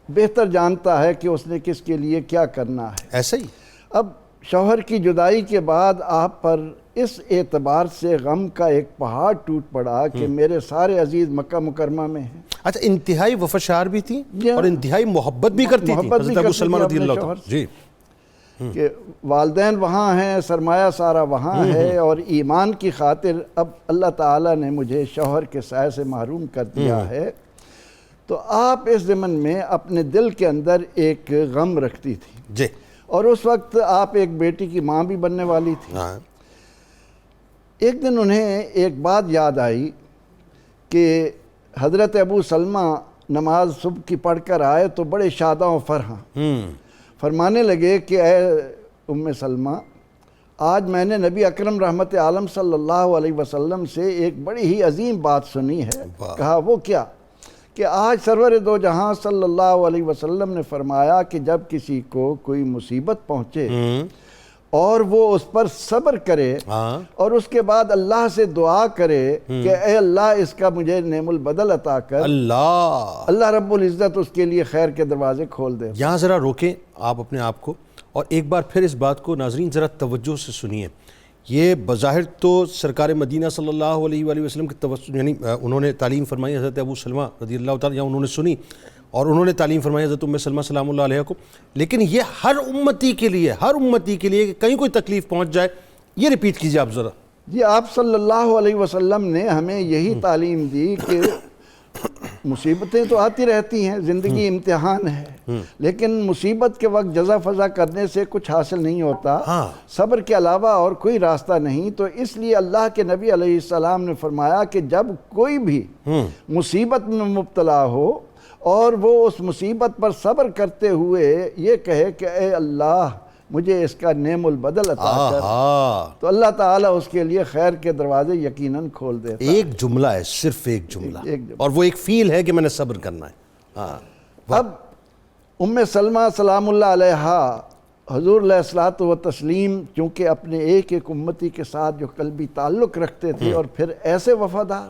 بہتر جانتا ہے کہ اس نے کس کے لیے کیا کرنا ہے. ایسا ہی. اب شوہر کی جدائی کے بعد آپ پر اس اعتبار سے غم کا ایک پہاڑ ٹوٹ پڑا کہ میرے سارے عزیز مکہ مکرمہ میں ہیں. اچھا انتہائی وفاشار بھی تھی اور انتہائی محبت بھی کرتی تھی حضرت ابو سلمہ رضی اللہ عنہ. جی. کہ والدین وہاں ہیں, سرمایہ سارا وہاں ہے, اور ایمان کی خاطر اب اللہ تعالیٰ نے مجھے شوہر کے سائے سے محروم کر دیا ہے. تو آپ اس ضمن میں اپنے دل کے اندر ایک غم رکھتی تھی. جی. اور اس وقت آپ ایک بیٹی کی ماں بھی بننے والی تھی. ایک دن انہیں ایک بات یاد آئی کہ حضرت ابو سلمہ نماز صبح کی پڑھ کر آئے تو بڑے شاداں و فرحاں فرمانے لگے کہ اے ام سلمہ, آج میں نے نبی اکرم رحمت عالم صلی اللہ علیہ وسلم سے ایک بڑی ہی عظیم بات سنی ہے. کہا وہ کیا؟ کہ آج سرور دو جہاں صلی اللہ علیہ وسلم نے فرمایا کہ جب کسی کو کوئی مصیبت پہنچے اور وہ اس پر صبر کرے اور اس کے بعد اللہ سے دعا کرے کہ اے اللہ اس کا مجھے نعم البدل عطا کر, اللہ رب العزت اس کے لیے خیر کے دروازے کھول دے. یہاں ذرا روکیں آپ اپنے آپ کو, اور ایک بار پھر اس بات کو ناظرین ذرا توجہ سے سنیے. یہ بظاہر تو سرکار مدینہ صلی اللہ علیہ وآلہ وسلم کی یعنی انہوں نے تعلیم فرمائی حضرت ابو سلمہ رضی اللہ تعالیٰ, یا انہوں نے سنی اور انہوں نے تعلیم فرمائی حضرت ام سلمہ سلام اللہ علیہ کو, لیکن یہ ہر امتی کے لیے کہ کہیں کوئی تکلیف پہنچ جائے, یہ ریپیٹ کیجئے آپ ذرا. جی آپ صلی اللہ علیہ وسلم نے ہمیں یہی تعلیم دی کہ مصیبتیں تو آتی رہتی ہیں, زندگی امتحان ہے, لیکن مصیبت کے وقت جزا فضا کرنے سے کچھ حاصل نہیں ہوتا, صبر کے علاوہ اور کوئی راستہ نہیں. تو اس لیے اللہ کے نبی علیہ السلام نے فرمایا کہ جب کوئی بھی مصیبت میں مبتلا ہو اور وہ اس مصیبت پر صبر کرتے ہوئے یہ کہے کہ اے اللہ مجھے اس کا نعم البدل عطا کر, تو اللہ تعالیٰ اس کے لیے خیر کے دروازے یقیناً کھول دیتا. ایک جملہ ہے, صرف ایک جملہ, اور وہ ایک فیل ہے کہ میں نے صبر کرنا ہے. اب ام سلمہ سلام اللہ علیہا حضور علیہ الصلوۃ والتسلیم چونکہ اپنے ایک ایک امتی کے ساتھ جو قلبی تعلق رکھتے تھے اور پھر ایسے وفادار,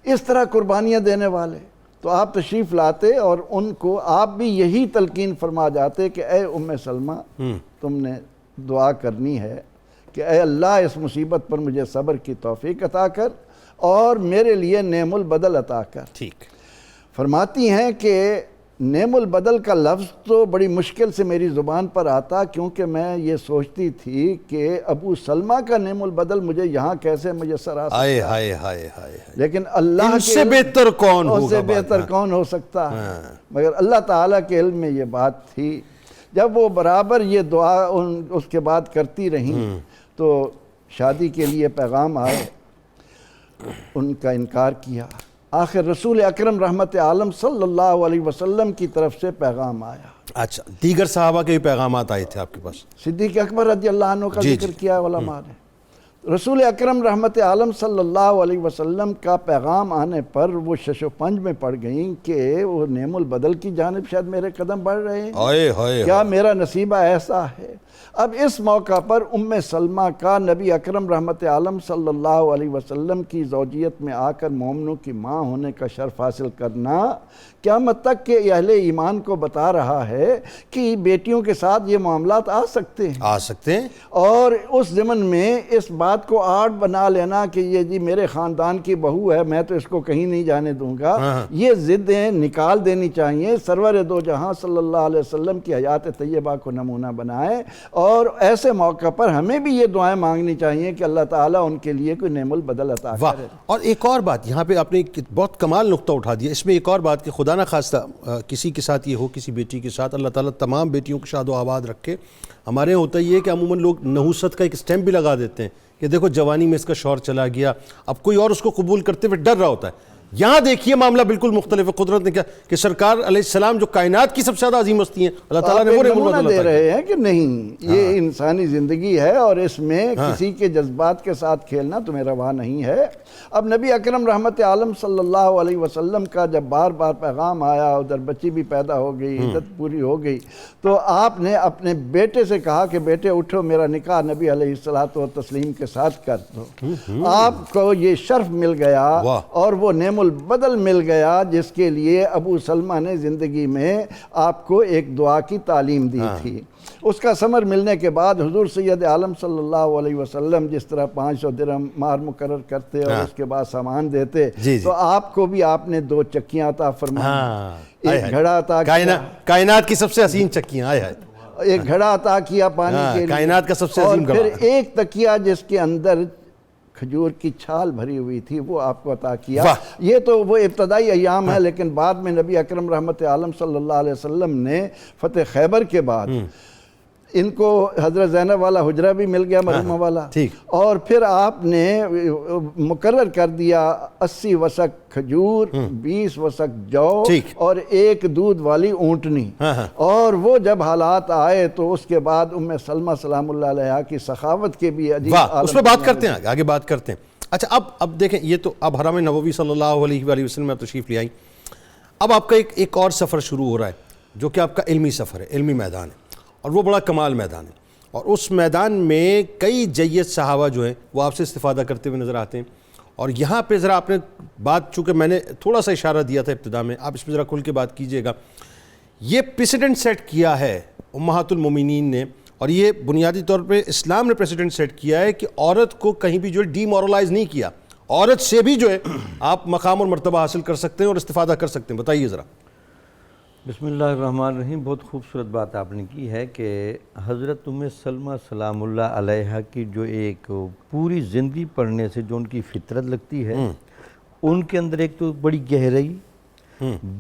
اس طرح قربانیاں دینے والے, تو آپ تشریف لاتے اور ان کو آپ بھی یہی تلقین فرما جاتے کہ اے ام سلمہ تم نے دعا کرنی ہے کہ اے اللہ اس مصیبت پر مجھے صبر کی توفیق عطا کر اور میرے لیے نعم البدل عطا کر. ٹھیک. فرماتی ہیں کہ نعم البدل کا لفظ تو بڑی مشکل سے میری زبان پر آتا, کیونکہ میں یہ سوچتی تھی کہ ابو سلمہ کا نعم البدل مجھے یہاں کیسے میسر آ سکتا ہے, لیکن اللہ سے بہتر کون ہوگا, اس سے بہتر کون ہو سکتا ہے. مگر اللہ تعالیٰ کے علم میں یہ بات تھی. جب وہ برابر یہ دعا اس کے بعد کرتی رہیں تو شادی کے لیے پیغام آئے, ان کا انکار کیا. آخر رسول اکرم رحمت عالم صلی اللہ علیہ وسلم کی طرف سے پیغام آیا. اچھا دیگر صحابہ کے بھی پیغامات آئے تھے آپ کے پاس؟ صدیق اکبر رضی اللہ عنہ کا ذکر کیا علماء نے. رسول اکرم رحمت عالم صلی اللہ علیہ وسلم کا پیغام آنے پر وہ شش و پنج میں پڑ گئیں کہ وہ نعم البدل کی جانب شاید میرے قدم بڑھ رہے ہیں، کیا میرا نصیبہ ایسا ہے. اب اس موقع پر ام سلمہ کا نبی اکرم رحمت عالم صلی اللہ علیہ وسلم کی زوجیت میں آ کر مومنوں کی ماں ہونے کا شرف حاصل کرنا قیامت تک کے اہل ایمان کو بتا رہا ہے کہ بیٹیوں کے ساتھ یہ معاملات آ سکتے ہیں. اور اس ضمن میں اس بات کو آڑ بنا لینا کہ یہ جی میرے خاندان کی بہو ہے، میں تو اس کو کہیں نہیں جانے دوں گا، یہ ضدیں نکال دینی چاہیے. سرور دو جہاں صلی اللہ علیہ وسلم کی حیات طیبہ کو نمونہ بنائے، اور ایسے موقع پر ہمیں بھی یہ دعائیں مانگنی چاہیے کہ اللہ تعالیٰ ان کے لیے کوئی نعم البدل عطا کرے. اور ایک اور بات یہاں پہ آپ نے بہت کمال نقطہ اٹھا دیا. اس میں ایک اور بات کہ خدا نہ خواستہ کسی کے ساتھ یہ ہو، کسی بیٹی کے ساتھ، اللہ تعالیٰ تمام بیٹیوں کو شاد و آباد رکھے. ہمارے یہاں ہوتا یہ ہے کہ عموماً لوگ نحوست کا ایک اسٹیمپ بھی لگا دیتے ہیں کہ دیکھو جوانی میں اس کا شوہر چلا گیا، اب کوئی اور اس کو قبول کرتے ہوئے ڈر رہا ہوتا ہے. یہاں دیکھیے معاملہ بالکل مختلف ہے. قدرت نے کیا کہ سرکار علیہ السلام جو کائنات کی سب سے زیادہ عظیم ہستی ہیں، اللہ تعالیٰ نے وہ نمونہ دے رہے ہیں کہ نہیں یہ انسانی زندگی ہے اور اس میں کسی کے جذبات کے ساتھ کھیلنا تمہیں روا نہیں ہے. اب نبی اکرم رحمت عالم صلی اللہ علیہ وسلم کا جب بار بار پیغام آیا، ادھر بچی بھی پیدا ہو گئی، عدت پوری ہو گئی، تو آپ نے اپنے بیٹے سے کہا کہ بیٹے اٹھو، میرا نکاح نبی علیہ الصلوۃ والتسلیم کے ساتھ کر دو. آپ کو یہ شرف مل گیا اور وہ نعم البدل مل گیا جس کے لیے ابو سلمہ نے زندگی میں آپ کو ایک دعا کی تعلیم دی تھی. اس کا ثمر ملنے کے بعد حضور سید عالم صلی اللہ علیہ وسلم جس طرح 500 درہم مہر مقرر کرتے اور اس کے بعد سامان دیتے، تو آپ کو بھی آپ نے 2 چکیاں عطا فرمائی، ایک گھڑا عطا کیا، کائنات کی سب سے حسین چکیاں، ایک گھڑا عطا کیا پانی کے لیے، کائنات کا سب سے عظیم گھڑا، اور پھر ایک تکیہ جس کے اندر کھجور کی چھال بھری ہوئی تھی وہ آپ کو عطا کیا. یہ تو وہ ابتدائی ایام ہے، لیکن بعد میں نبی اکرم رحمت عالم صلی اللہ علیہ وسلم نے فتح خیبر کے بعد ان کو حضرت زینب والا حجرہ بھی مل گیا، مرحومہ والا، اور پھر آپ نے مقرر کر دیا 80 وسق کھجور، 20 وسق جو اور 1 دودھ والی اونٹنی. اور وہ جب حالات آئے تو اس کے بعد ام سلمہ سلام اللہ علیہا کی سخاوت کے بھی عجیب عالم، اس پہ بات کرتے ہیں، آگے بات کرتے ہیں. اچھا اب دیکھیں، یہ تو اب حرم نبوی صلی اللہ علیہ وآلہ وسلم میں تشریف لے آئیں. اب آپ کا ایک اور سفر شروع ہو رہا ہے جو کہ آپ کا علمی سفر ہے، علمی میدان ہے، اور وہ بڑا کمال میدان ہے. اور اس میدان میں کئی جید صحابہ جو ہیں وہ آپ سے استفادہ کرتے ہوئے نظر آتے ہیں. اور یہاں پہ ذرا آپ نے بات، چونکہ میں نے تھوڑا سا اشارہ دیا تھا ابتدا میں، آپ اس پہ ذرا کھل کے بات کیجئے گا. یہ پریسیڈنٹ سیٹ کیا ہے امہات المومنین نے، اور یہ بنیادی طور پہ اسلام نے پریسیڈنٹ سیٹ کیا ہے کہ عورت کو کہیں بھی جو ہے ڈی مورلائز نہیں کیا. عورت سے بھی جو ہے آپ مقام اور مرتبہ حاصل کر سکتے ہیں اور استفادہ کر سکتے ہیں. بتائیے ذرا. بسم اللہ الرحمن الرحیم. بہت خوبصورت بات آپ نے کی ہے کہ حضرت ام سلمہ سلام اللہ علیہا کی جو ایک پوری زندگی پڑھنے سے جو ان کی فطرت لگتی ہے، ان کے اندر ایک تو بڑی گہرائی،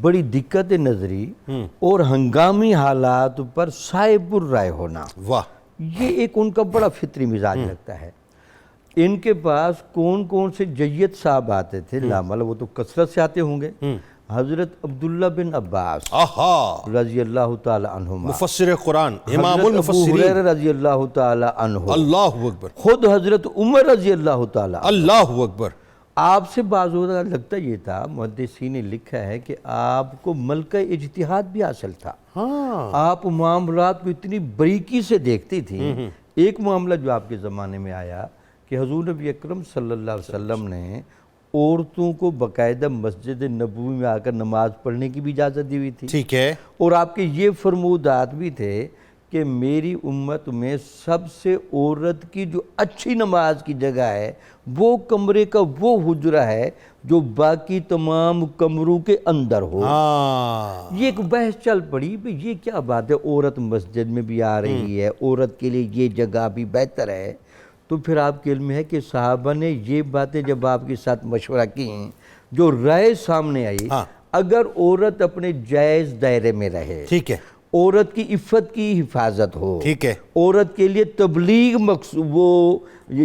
بڑی دقت نظری اور ہنگامی حالات پر صائب الرائے ہونا، یہ ایک ان کا بڑا فطری مزاج لگتا ہے. ان کے پاس کون سے جید صاحب آتے تھے، لامل وہ تو کثرت سے آتے ہوں گے. حضرت عبداللہ بن عباس رضی اللہ تعالی عنہما، مفسر قرآن، امام المفسرین، ابو ہریرہ رضی اللہ تعالی عنہ، اللہ اکبر، خود حضرت عمر رضی اللہ تعالی عنہ، اللہ اکبر. آپ سے بعض اوقات لگتا یہ تھا، محدثین نے لکھا ہے کہ آپ کو ملکہ اجتہاد بھی حاصل تھا. آپ معاملات کو اتنی باریکی سے دیکھتی تھی. ایک معاملہ جو آپ کے زمانے میں آیا کہ حضور نبی اکرم صلی اللہ علیہ وسلم نے عورتوں کو باقاعدہ مسجد نبوی میں آ کر نماز پڑھنے کی بھی اجازت دی ہوئی تھی. ٹھیک ہے. اور آپ کے یہ فرمودات بھی تھے کہ میری امت میں سب سے عورت کی جو اچھی نماز کی جگہ ہے وہ کمرے کا وہ حجرہ ہے جو باقی تمام کمروں کے اندر ہو. یہ ایک بحث چل پڑی کہ یہ کیا بات ہے، عورت مسجد میں بھی آ رہی ہے، عورت کے لیے یہ جگہ بھی بہتر ہے. تو پھر آپ کے علم ہے کہ صحابہ نے یہ باتیں جب آپ کے ساتھ مشورہ کی، جو رائے سامنے آئی، اگر عورت اپنے جائز دائرے میں رہے، ٹھیک ہے، عورت کی عفت کی حفاظت ہو، ٹھیک ہے، عورت کے لیے تبلیغ مقصود وہ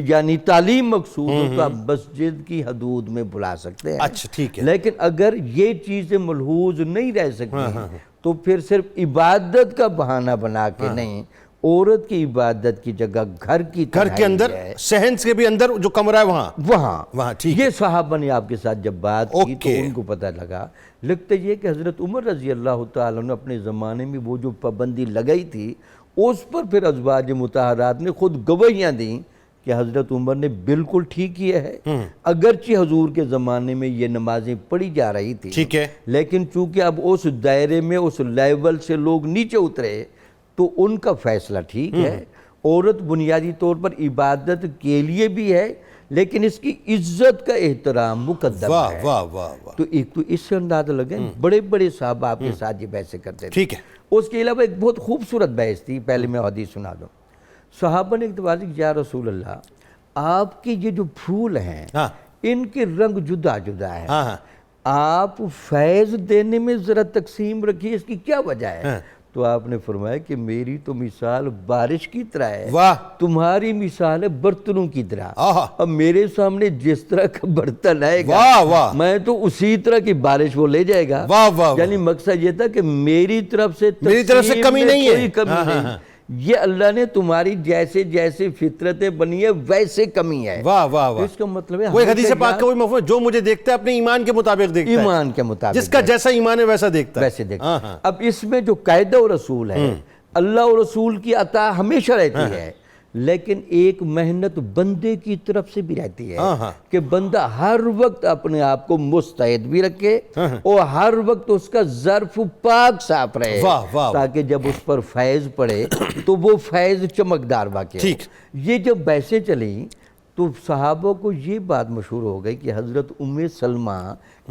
یعنی تعلیم مقصود ہو تو آپ مسجد کی حدود میں بلا سکتے ہیں۔ اچھا ٹھیک ہے، لیکن اگر یہ چیزیں ملحوظ نہیں رہ سکتی تو پھر صرف عبادت کا بہانہ بنا کے نہیں، عورت کی عبادت کی جگہ گھر کی گھر کے اندر صحن سے بھی اندر جو کمرہ ہے وہاں ٹھیک ہے۔ یہ صحابہ نے آپ کے ساتھ جب بات کی تو ان کو پتہ لگا، لگتا یہ کہ حضرت عمر رضی اللہ تعالیٰ نے اپنے زمانے میں وہ جو پابندی لگائی تھی اس پر پھر ازواج مطہرات نے خود گواہیاں دیں کہ حضرت عمر نے بالکل ٹھیک کیا ہے۔ اگرچہ حضور کے زمانے میں یہ نمازیں پڑھی جا رہی تھی، ٹھیک ہے، لیکن چونکہ اب اس دائرے میں اس لیول سے لوگ نیچے اترے تو ان کا فیصلہ ٹھیک ہے۔ عورت بنیادی طور پر عبادت کے لیے بھی ہے لیکن اس کی عزت کا احترام مقدم ہے۔ واہ واہ واہ، تو ایک تو اس سے اندازہ لگے بڑے بڑے صحابہ آپ کے ساتھ یہ بحثیں کرتے تھے۔ ٹھیک ہے، اس کے علاوہ ایک بہت خوبصورت بحث تھی، پہلے میں حدیث سنا دوں۔ صحابہ نے اکتبار کی یا رسول اللہ آپ کے یہ جو پھول ہیں ان کے رنگ جدا جدا ہے، آپ فیض دینے میں ذرا تقسیم رکھیے، اس کی کیا وجہ ہے؟ تو آپ نے فرمایا کہ میری تو مثال بارش کی طرح ہے، تمہاری مثال ہے برتنوں کی طرح۔ اب میرے سامنے جس طرح کا برتن آئے گا میں تو اسی طرح کی بارش وہ لے جائے گا۔ یعنی مقصد یہ تھا کہ میری طرف سے کمی نہیں ہے، کوئی کمی نہیں، یہ اللہ نے تمہاری جیسے جیسے فطرتیں بنی ہے ویسے کمی ہے۔ واہ واہ واہ، اس کا مطلب ہے وہ حدیث پاک کا وہی مفہوم ہے، جو مجھے دیکھتا ہے اپنے ایمان کے مطابق دیکھتا ہے، ایمان کے مطابق جس کا جیسا ایمان ہے ویسا دیکھتا ہے، ویسے دیکھتا ہے۔ اب اس میں جو قاعدہ و رسول ہے، اللہ و رسول کی عطا ہمیشہ رہتی ہے لیکن ایک محنت بندے کی طرف سے بھی رہتی ہے کہ بندہ ہر وقت اپنے آپ کو مستعد بھی رکھے اور ہر وقت اس کا ظرف پاک صاف رہے تاکہ جب اس پر فیض پڑے تو وہ فیض چمکدار واقع ہو۔ یہ جب بحثیں چلیں تو صحابہ کو یہ بات مشہور ہو گئی کہ حضرت ام سلمہ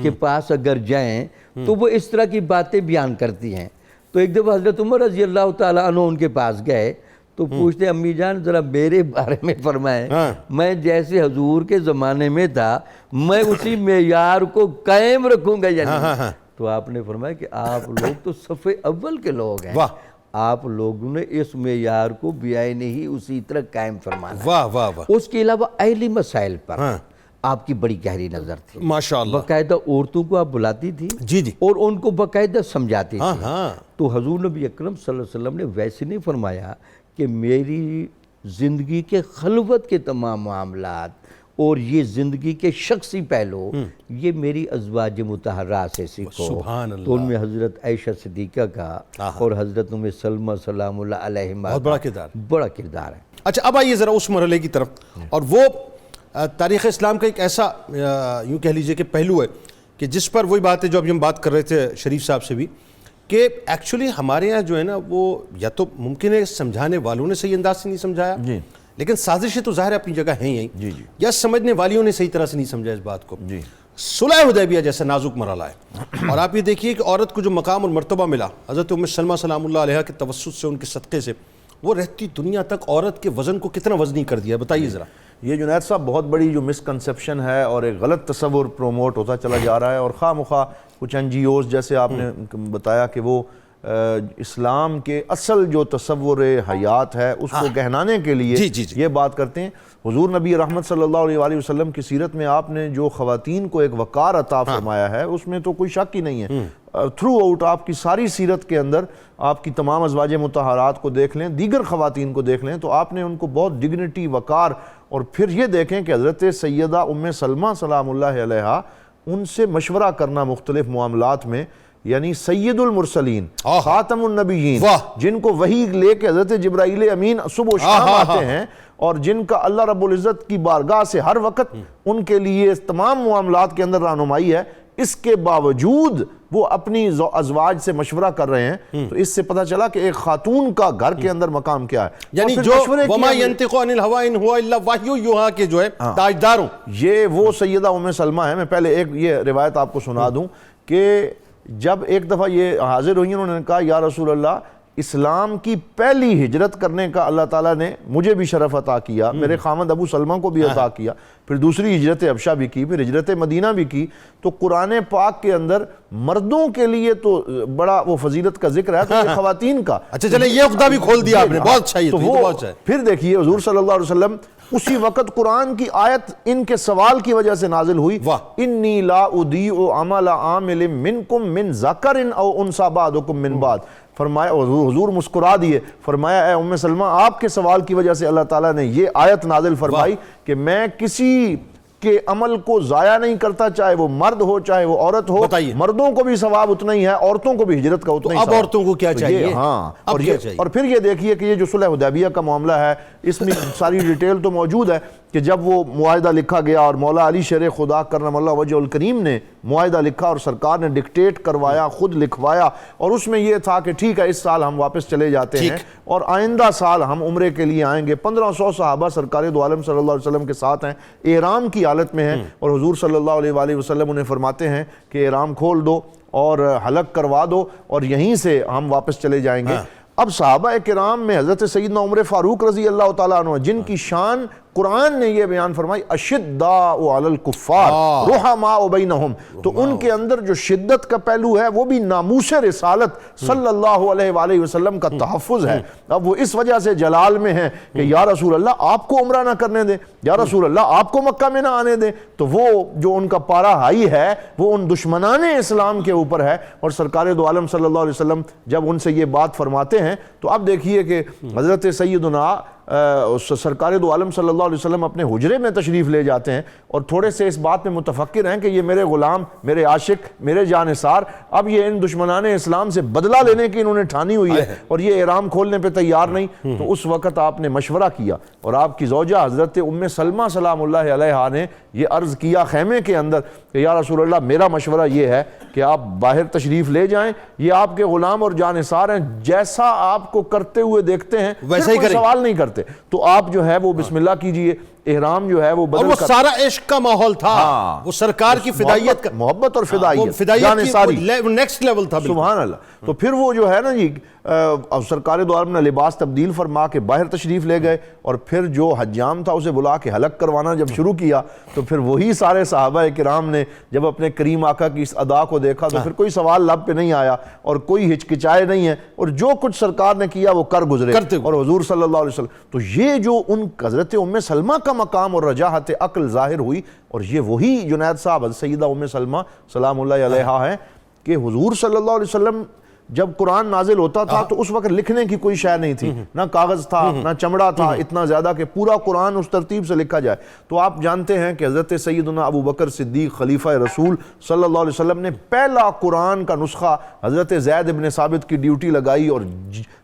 کے پاس اگر جائیں تو وہ اس طرح کی باتیں بیان کرتی ہیں۔ تو ایک دفعہ حضرت عمر رضی اللہ تعالیٰ عنہ ان کے پاس گئے تو پوچھتے امی جان ذرا میرے بارے میں فرمائیں، میں جیسے حضور کے زمانے میں تھا میں اسی معیار کو قائم رکھوں گا یا نہیں؟ تو آپ نے فرمایا کہ آپ لوگ تو صف اول کے لوگ ہیں، آپ لوگوں نے اس معیار کو بیائے نہیں اسی طرح قائم فرمانا۔ اس کے علاوہ اہلی مسائل پر آپ کی بڑی گہری نظر تھی، ماشاءاللہ، باقاعدہ عورتوں کو آپ بلاتی تھی اور ان کو باقاعدہ سمجھاتی تھی۔ تو حضور نبی اکرم صلی اللہ علیہ وسلم نے ویسے نہیں فرمایا کہ میری زندگی کے خلوت کے تمام معاملات اور یہ زندگی کے شخصی پہلو یہ میری ازواج مطہرات سے سیکھو۔ تو ان میں حضرت عائشہ صدیقہ کا اور حضرت ام سلمہ سلام اللہ علیہما بڑا کردار ہے۔ اچھا اب آئیے ذرا اس مرحلے کی طرف، اور وہ تاریخ اسلام کا ایک ایسا یوں کہہ لیجئے کہ پہلو ہے کہ جس پر وہی بات ہے جو ابھی ہم بات کر رہے تھے شریف صاحب سے بھی، کہ ایکچولی ہمارے یہاں جو ہے نا وہ یا تو ممکن ہے سمجھانے والوں نے صحیح انداز سے نہیں سمجھایا، لیکن سازشیں تو ظاہر اپنی جگہ ہیں یہیں، یا سمجھنے والیوں نے صحیح طرح سے نہیں سمجھا اس بات کو۔ صلح حدیبیہ جیسا نازک مرحلہ ہے، اور آپ یہ دیکھیے کہ عورت کو جو مقام اور مرتبہ ملا حضرت ام سلمہ سلام اللہ علیہا کے توسط سے، ان کے صدقے سے، وہ رہتی دنیا تک عورت کے وزن کو کتنا وزنی کر دیا، بتائیے ذرا۔ یہ جنید صاحب بہت بڑی جو مسکنسیپشن ہے اور ایک غلط تصور پروموٹ ہوتا چلا جا رہا ہے، اور خواہ مخواہ کچھ این جی اوز جیسے آپ نے بتایا کہ وہ اسلام کے اصل جو تصور حیات ہے اس کو گہنانے کے لیے یہ بات کرتے ہیں۔ حضور نبی رحمت صلی اللہ علیہ وآلہ وسلم کی سیرت میں آپ نے جو خواتین کو ایک وقار عطا فرمایا ہے اس میں تو کوئی شک ہی نہیں ہے۔ تھرو آؤٹ آپ کی ساری سیرت کے اندر آپ کی تمام ازواج مطہرات کو دیکھ لیں، دیگر خواتین کو دیکھ لیں، تو آپ نے ان کو بہت ڈگنیٹی، وقار، اور پھر یہ دیکھیں کہ حضرت سیدہ ام سلمہ سلام اللہ علیہا ان سے مشورہ کرنا مختلف معاملات میں، یعنی سید المرسلین، خاتم النبیین، جن کو وحی لے کے حضرت جبرائیل امین صبح و شام آتے ہیں اور جن کا اللہ رب العزت کی بارگاہ سے ہر وقت ان کے لیے تمام معاملات کے اندر رہنمائی ہے، اس کے باوجود وہ اپنی ازواج سے مشورہ کر رہے ہیں، تو اس سے پتہ چلا کہ ایک خاتون کا گھر کے اندر مقام کیا ہے۔ یعنی جو وما ینطق عن الہوی ان ہوا الا وحی یوحی کے جو ہے تاجدار ہوں، یہ وہ سیدہ ام سلمہ ہے۔ میں پہلے ایک یہ روایت آپ کو سنا دوں کہ جب ایک دفعہ یہ حاضر ہوئی، انہوں نے کہا یا رسول اللہ اسلام کی پہلی ہجرت کرنے کا اللہ تعالیٰ نے مجھے بھی شرف عطا کیا، میرے خامد ابو سلمہ کو بھی عطا کیا، پھر دوسری ہجرت حبشہ بھی کی، پھر ہجرت مدینہ بھی کی، تو قرآن پاک کے اندر مردوں کے لیے تو بڑا وہ فضیلت کا ذکر ہے، تو یہ خواتین کا اچھا چلے یہ عقدہ بھی کھول دیا آپ نے، بہت اچھا یہ تو تو وہ بہت اچھا ہے۔ پھر دیکھیے حضور صلی اللہ علیہ وسلم اسی وقت قرآن کی آیت ان کے سوال کی وجہ سے نازل ہوئی، انی لا اضیع عمل عامل منکم من ذکر او انثی بعضکم من بعض، فرمایا حضور مسکرا دیے، فرمایا اے ام سلمہ آپ کے سوال کی وجہ سے اللہ تعالیٰ نے یہ آیت نازل فرمائی کہ میں کسی کے عمل کو ضائع نہیں کرتا، چاہے وہ مرد ہو چاہے وہ عورت ہو، مردوں کو بھی ثواب اتنا ہی ہے، عورتوں کو بھی ہجرت کا اتنا ہی ثواب۔ اب عورتوں کو کیا چاہیے؟ ہاں، چاہیے؟ اور پھر یہ دیکھیے کہ یہ جو صلح حدیبیہ کا معاملہ ہے، اس میں ساری ڈیٹیل تو موجود ہے کہ جب وہ معاہدہ لکھا گیا اور مولا علی شیر خدا کرم اللہ وجہ الکریم نے معاہدہ لکھا اور سرکار نے ڈکٹیٹ کروایا، خود لکھوایا، اور اس میں یہ تھا کہ ٹھیک ہے اس سال ہم واپس چلے جاتے ہیں اور آئندہ سال ہم عمرے کے لیے آئیں گے۔ 1500 صحابہ سرکار دو عالم صلی اللہ علیہ وسلم کے ساتھ ہیں، احرام کی حالت میں ہیں، اور حضور صلی اللہ علیہ وآلہ وسلم انہیں فرماتے ہیں کہ احرام کھول دو اور حلق کروا دو اور یہیں سے ہم واپس چلے جائیں گے۔ اب صحابہ کرام میں حضرت سیدنا عمر فاروق رضی اللہ تعالیٰ عنہ جن کی شان قرآن نے یہ بیان فرمائی اشداء علی الکفار رحماء بینہم، تو ان کے اندر جو شدت کا پہلو ہے وہ بھی ناموس رسالت صلی اللہ علیہ وآلہ وسلم کا تحفظ ہے۔ اب وہ اس وجہ سے جلال میں ہیں کہ یا رسول اللہ آپ کو عمرہ نہ کرنے دیں، یا رسول اللہ آپ کو مکہ میں نہ آنے دیں، تو وہ جو ان کا پارا ہائی ہے وہ ان دشمنان اسلام کے اوپر ہے، اور سرکار دو عالم صلی اللہ علیہ وسلم جب ان سے یہ بات فرماتے ہیں تو اب دیکھیے کہ حضرت سیدنا سرکار دو عالم صلی اللہ علیہ وسلم اپنے حجرے میں تشریف لے جاتے ہیں اور تھوڑے سے اس بات میں متفکر ہیں کہ یہ میرے غلام، میرے عاشق، میرے جانثار، اب یہ ان دشمنان اسلام سے بدلہ لینے کی انہوں نے ٹھانی ہوئی ہے اور یہ احرام کھولنے پہ تیار نہیں۔ تو اس وقت آپ نے مشورہ کیا اور آپ کی زوجہ حضرت ام سلمہ سلام اللہ علیہا نے یہ عرض کیا خیمے کے اندر کہ یا رسول اللہ میرا مشورہ یہ ہے کہ آپ باہر تشریف لے جائیں، یہ آپ کے غلام اور جانثار ہیں، جیسا آپ کو کرتے ہوئے دیکھتے ہیں ویسا ہی کریں، سوال نہیں کرتے، تو آپ جو ہے وہ بسم اللہ کیجئے، احرام جو ہے وہ بدل اور وہ سارا عشق کا ماحول تھا، وہ سرکار کی فدائیت کا، محبت اور فدائیت جانثاری نیکسٹ لیول تھا۔ سبحان اللہ۔ تو پھر وہ جو ہے نا جی سرکار دو عالم نے لباس تبدیل فرما کے باہر تشریف لے گئے، اور پھر جو حجام تھا اسے بلا کے حلق کروانا جب شروع کیا تو پھر وہی سارے صحابہ کرام نے جب اپنے کریم آقا کی اس ادا کو دیکھا تو پھر کوئی سوال لب پہ نہیں آیا اور کوئی ہچکچائے نہیں ہے، اور جو کچھ سرکار نے کیا وہ کر گزرے، اور حضور صلی اللہ علیہ وسلم تو یہ جو ان حضرت ام سلمہ کا مقام اور رجاحت عقل ظاہر ہوئی، اور یہ وہی جنید صاحب سیدہ ام سلمہ سلام اللہ علیہا ہیں کہ حضور صلی اللہ علیہ وسلم جب قرآن نازل ہوتا تھا تو اس وقت لکھنے کی کوئی شے نہیں تھی، نہ کاغذ تھا نہ چمڑا تھا اتنا زیادہ کہ پورا قرآن اس ترتیب سے لکھا جائے۔ تو آپ جانتے ہیں کہ حضرت سیدنا ابو بکر صدیق خلیفہ رسول صلی اللہ علیہ وسلم نے پہلا قرآن کا نسخہ حضرت زید بن ثابت کی ڈیوٹی لگائی، اور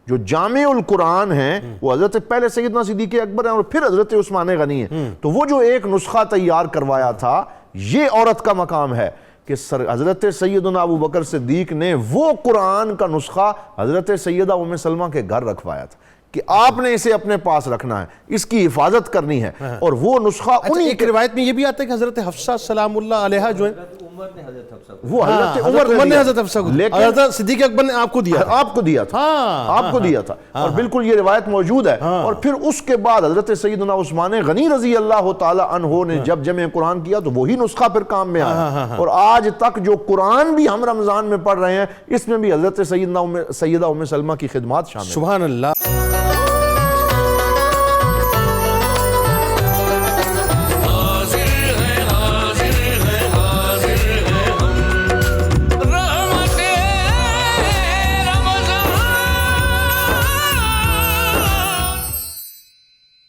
جو جامع القرآن ہیں وہ حضرت پہلے سیدنا صدیق اکبر ہیں اور پھر حضرت عثمان غنی ہیں، تو وہ جو ایک نسخہ تیار کروایا تھا یہ عورت کا مقام ہے کہ حضرت سیدنا ابو بکر صدیق نے وہ قرآن کا نسخہ حضرت سیدہ ام سلمہ کے گھر رکھوایا تھا کہ آپ نے اسے اپنے پاس رکھنا ہے، اس کی حفاظت کرنی ہے، اور وہ نسخہ انہی ایک روایت میں یہ بھی آتا ہے کہ حضرت حفصہ سلام اللہ علیہا جو ہے وہ حضرت عمر نے حضرت حفصہ کو، حضرت صدیق اکبر نے آپ کو دیا تھا، آپ کو دیا تھا، اور بالکل یہ روایت موجود ہے۔ اور پھر اس کے بعد حضرت سیدنا عثمان غنی رضی اللہ تعالی عنہ نے جب جمع قرآن کیا تو وہی نسخہ پھر کام میں آیا، اور آج تک جو قرآن بھی ہم رمضان میں پڑھ رہے ہیں اس میں بھی حضرت سیدہ ام سلمہ کی خدمات شامل ہیں۔ سبحان اللہ۔